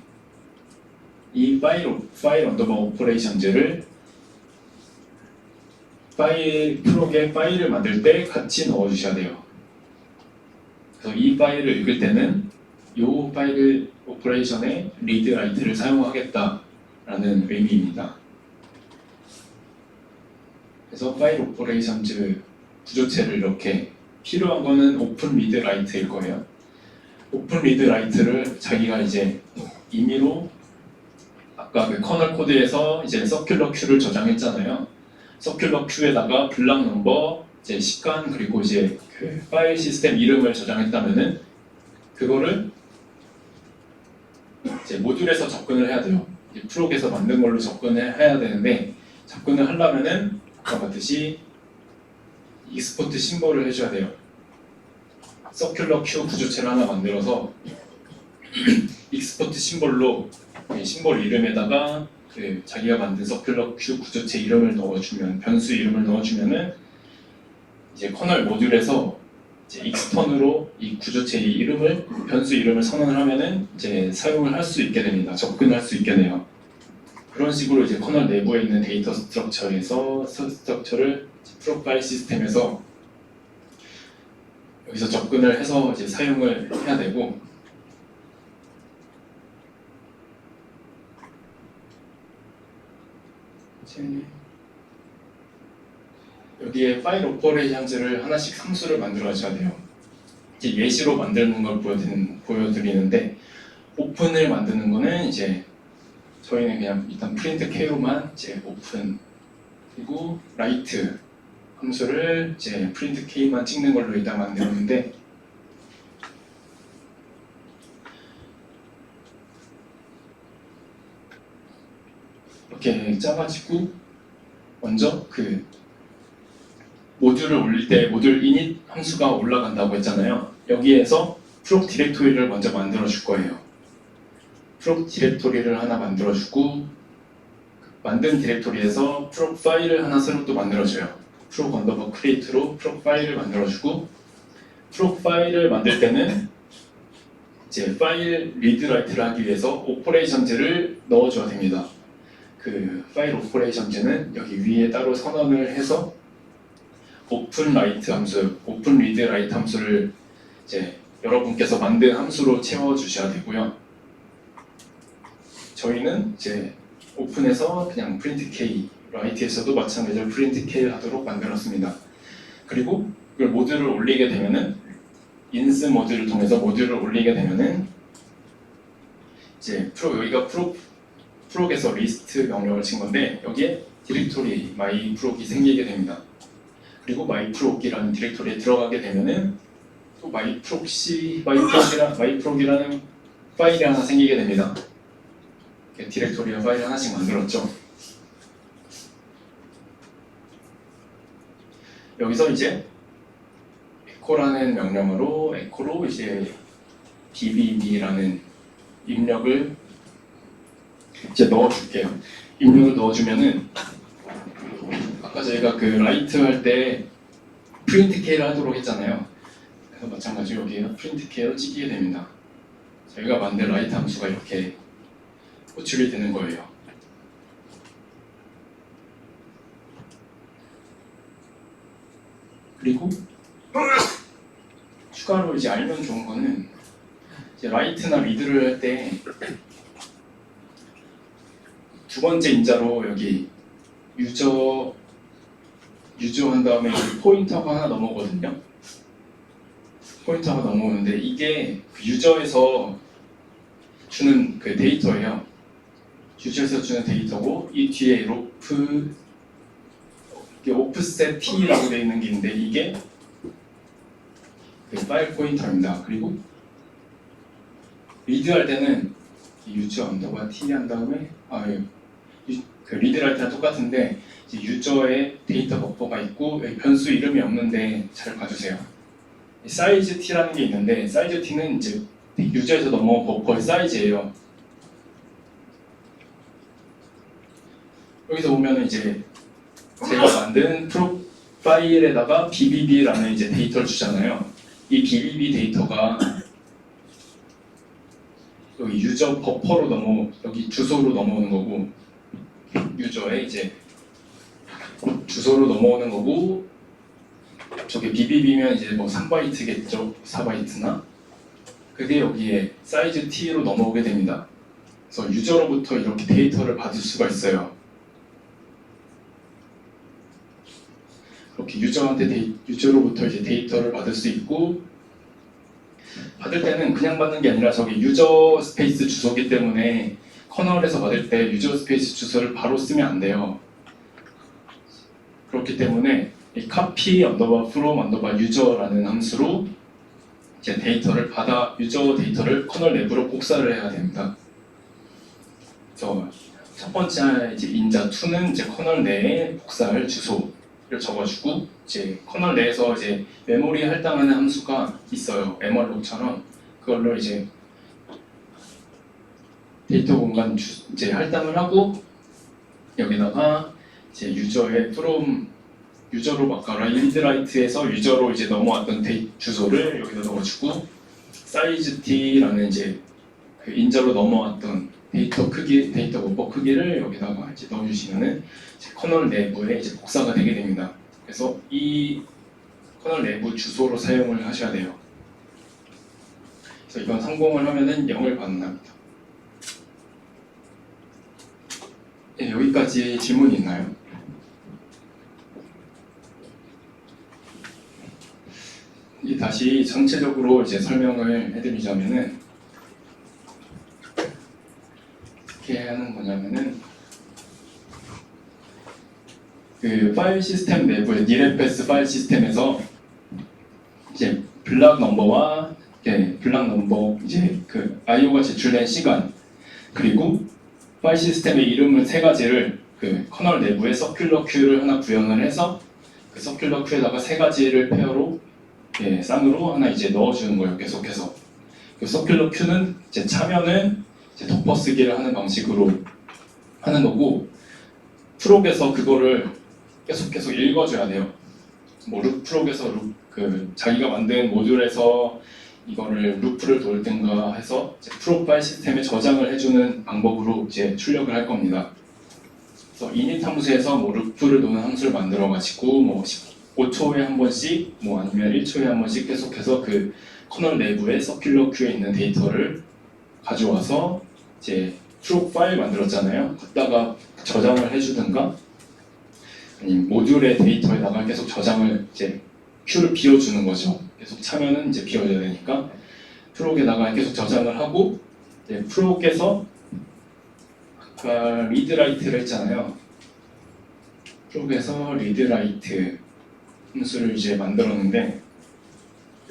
이 파일 언더바 오퍼레이션즈를 프로의 파일을 만들 때 같이 넣어주셔야 돼요. 그래서 이 파일을 읽을 때는 이 파일 오퍼레이션에 리드 라이트를 사용하겠다라는 의미입니다. 그래서 파일 오퍼레이션즈 구조체를 이렇게 필요한 거는 오픈 리드 라이트일 거예요. 오픈 리드 라이트를 자기가 이제 임의로 아까 그 커널 코드에서 이제 서큘러 큐를 저장했잖아요. 서큘러 큐에다가 블락 넘버, 이제 시간 그리고 이제 그 파일 시스템 이름을 저장했다면은 그거를 이제 모듈에서 접근을 해야 돼요. 프록에서 만든 걸로 접근을 해야 되는데 접근을 하려면은 아까 봤듯이 익스포트 심볼을 해줘야 돼요. 서큘러 큐 구조체를 하나 만들어서 익스포트 심볼로 심볼 이름에다가 그 자기가 만든 서큘러 큐 구조체 이름을 넣어주면 변수 이름을 넣어주면은 이제 커널 모듈에서 이제 익스턴으로 이 구조체의 이름을 변수 이름을 선언을 하면은 이제 사용을 할 수 있게 됩니다. 접근할 수 있게 돼요. 그런 식으로 이제 커널 내부에 있는 데이터 스트럭처를 프로파일 시스템에서 여기서 접근을 해서 이제 사용을 해야 되고 여기에 파일 오퍼레이션즈를 하나씩 함수를 만들어줘야 돼요. 이제 예시로 만드는 걸 보여드리는데 오픈을 만드는 거는 이제 저희는 그냥 일단 프린트 K로만 이제 오픈 그리고 라이트 함수를 이제 프린트 K만 찍는 걸로 일단 만들었는데 이렇게 짜가지고 먼저 그 모듈을 올릴 때 모듈 init 함수가 올라간다고 했잖아요. 여기에서 프록 디렉토리를 먼저 만들어 줄 거예요. 프록 디렉토리를 하나 만들어 주고 만든 디렉토리에서 프록 파일을 하나 새로 또 만들어 줘요. 프록 언더바 크리에이트로 프록 파일을 만들어 주고 프록 파일을 만들 때는 이제 파일 리드 라이트를 하기 위해서 오퍼레이션즈를 넣어 줘야 됩니다. 그 파일 오퍼레이션즈는 여기 위에 따로 선언을 해서 오픈 라이트 함수, 오픈 리드 라이트 함수를 이제 여러분께서 만든 함수로 채워 주셔야 되고요. 저희는 이제 오픈해서 그냥 프린트 K, 라이트에서도 마찬가지로 프린트 K를 하도록 만들었습니다. 그리고 이걸 모듈을 올리게 되면은 인스 모듈을 통해서 모듈을 올리게 되면은 이제 여기가 프록에서 리스트 명령을 친 건데 여기에 디렉토리 myprog이 생기게 됩니다. 그리고 myprog이라는 디렉토리에 들어가게 되면은 또 myprog이라는 파일이 하나 생기게 됩니다. 디렉토리와 파일 하나씩 만들었죠. 여기서 이제 echo라는 명령으로 echo로 이제 dbb라는 입력을 이제 넣어줄게요. 입력을 넣어주면은 아까 저희가 그 라이트 할 때 프린트 K를 하도록 했잖아요. 그래서 마찬가지로 여기에 프린트 K로 찍히게 됩니다. 저희가 만든 라이트 함수가 이렇게 호출이 되는 거예요. 그리고 추가로 이제 알면 좋은 거는 이제 라이트나 리드를 할 때 두 번째 인자로 여기 유저 한 다음에 여기 포인터가 하나 넘어거든요. 포인터가 넘어오는데 이게 그 유저에서 주는 그 데이터예요. 유저에서 주는 데이터고 이 뒤에 로프 이게 오프셋 t라고 되어 있는 게 있는데 이게 그 파일 포인터입니다. 그리고 리드할 때는 유저 언더바 t 한 다음에 그 리드할 때랑 똑같은데 이제 유저의 데이터 버퍼가 있고 여기 변수 이름이 없는데 잘 봐주세요. 사이즈 t라는 게 있는데 사이즈 t는 이제 유저에서 넘어온 버퍼의 사이즈예요. 여기서 보면 이제 제가 만든 프로파일에다가 bbb라는 이제 데이터를 주잖아요. 이 bbb 데이터가 여기 유저 버퍼로 여기 주소로 넘어오는 거고 유저의 이제 주소로 넘어오는 거고 저게 bbb면 이제 뭐 3바이트겠죠, 4바이트나 그게 여기에 사이즈 t로 넘어오게 됩니다. 그래서 유저로부터 이렇게 데이터를 받을 수가 있어요. 이렇게 유저로부터 이제 데이터를 받을 수 있고 받을 때는 그냥 받는 게 아니라 저기 유저 스페이스 주소기 때문에 커널에서 받을 때 유저 스페이스 주소를 바로 쓰면 안 돼요. 그렇기 때문에 이 copy 언더바 from 언더바 user라는 함수로 이제 데이터를 유저 데이터를 커널 내부로 복사를 해야 됩니다. 그래서 첫 번째 이제 인자 2는 이제 커널 내에 복사할 주소를 적어주고 이제 커널 내에서 이제 메모리 할당하는 함수가 있어요. malloc처럼 그걸로 이제 데이터 공간 이제 할당을 하고 여기다가 이제 유저의 from 유저로 바꿔라 readwrite에서 유저로 이제 넘어왔던 주소를 여기다 넣어주고 size t라는 이제 그 인자로 넘어왔던 데이터 버퍼 크기를 여기다가 이제 넣어주시면은 이제 커널 내부에 이제 복사가 되게 됩니다. 그래서 이 커널 내부 주소로 사용을 하셔야 돼요. 그래서 이건 성공을 하면은 0을 받는답니다. 네, 여기까지 질문이 있나요? 다시 전체적으로 이제 설명을 해드리자면은 어떻게 하는 거냐면은 그 파일 시스템 내부의 니레패스 파일 시스템에서 이제 블락 넘버와 이제 그 IO가 제출된 시간 그리고 파일 시스템의 이름을 세 가지를 그 커널 내부에 서큘러 큐를 하나 구현을 해서 그 서큘러 큐에다가 세 가지를 페어로 쌍으로 하나 이제 넣어주는 거예요. 계속해서 그 서큘러 큐는 이제 차면은 이제 덮어쓰기를 하는 방식으로 하는 거고 프록에서 그거를 계속 읽어줘야 돼요. 뭐 프록에서 그 자기가 만든 모듈에서 이거를 루프를 돌든가 해서 이제 프록 파일 시스템에 저장을 해주는 방법으로 이제 출력을 할 겁니다. 그래서 init 함수에서 뭐 루프를 도는 함수를 만들어 가지고 뭐 5초에 한 번씩 뭐 아니면 1초에 한 번씩 계속해서 그 커널 내부에 서큘러 큐에 있는 데이터를 가져와서 이제 프록 파일 만들었잖아요. 갖다가 저장을 해주든가 아니면 모듈의 데이터에다가 계속 저장을 이제 큐를 비워주는 거죠. 계속 차면은 이제 비워져야 되니까 프록에다가 계속 저장을 하고 이제 프록에서 아까 리드라이트를 했잖아요. 프록에서 리드라이트 함수를 이제 만들었는데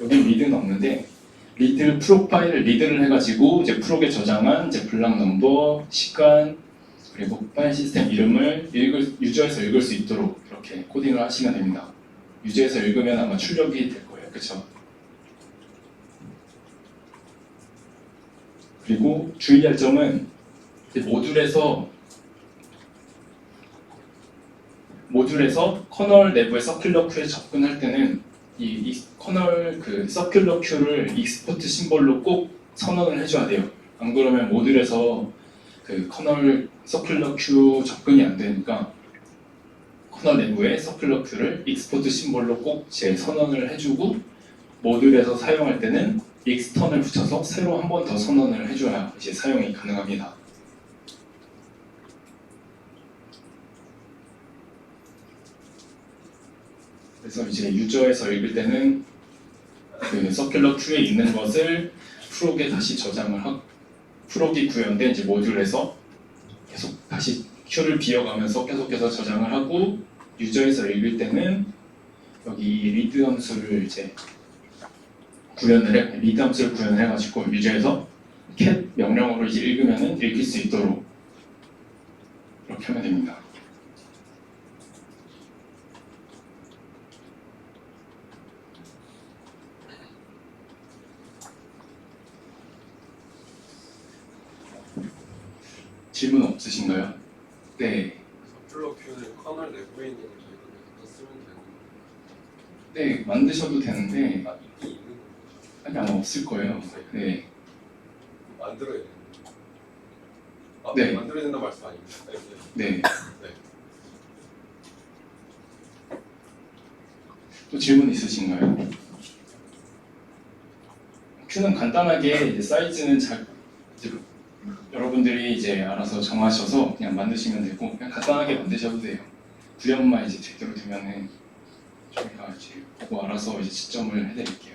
여기 리드는 없는데 리드 프록 파일을 리드를 해가지고 이제 프록에 저장한 이제 블락 넘버, 시간 그리고 파일 시스템 이름을 유저에서 읽을 수 있도록 이렇게 코딩을 하시면 됩니다. 유저에서 읽으면 아마 출력이 될 거예요, 그렇죠? 그리고 주의할 점은 모듈에서 커널 내부의 서큘러 큐에 접근할 때는 이 커널 그 서큘러 큐를 익스포트 심볼로 꼭 선언을 해줘야 돼요. 안 그러면 모듈에서 그 커널 서큘러 큐 접근이 안 되니까 커널 내부의 서큘러 큐를 익스포트 심볼로 꼭 선언을 해주고 모듈에서 사용할 때는 익스턴을 붙여서 새로 한 번 더 선언을 해줘야 이제 사용이 가능합니다. 그래서 이제 유저에서 읽을 때는 그 서큘러 큐에 있는 것을 프록에 다시 저장을 하고 프록이 구현된 이제 모듈에서 계속 다시 큐를 비워가면서 계속해서 저장을 하고 유저에서 읽을 때는 여기 리드 함수를 이제 리드 함수를 구현을 해가지고 유저에서 cat 명령어로 이제 읽으면은 읽힐 수 있도록 이렇게 하면 됩니다. 질문 없으신가요? 네. 서큘러 큐는 커널 내부에 있는 걸 저희가 갖다 쓰면 되는 네, 만드셔도 되는데 거죠. 이미 있는 거죠. 아니 아마 없을 거예요. 네. 만들어야 되는 거죠. 네. 만들어야 된다는 말씀 아닙니다. 네. 네. 네. 또 질문 있으신가요? 큐는 간단하게 이제 사이즈는 이제 여러분들이 이제 알아서 정하셔서 그냥 만드시면 되고 그냥 간단하게 만드셔도 돼요. 구현만 이제 제대로 되면은 저희가 이제 보고 알아서 이제 지점을 해드릴게요.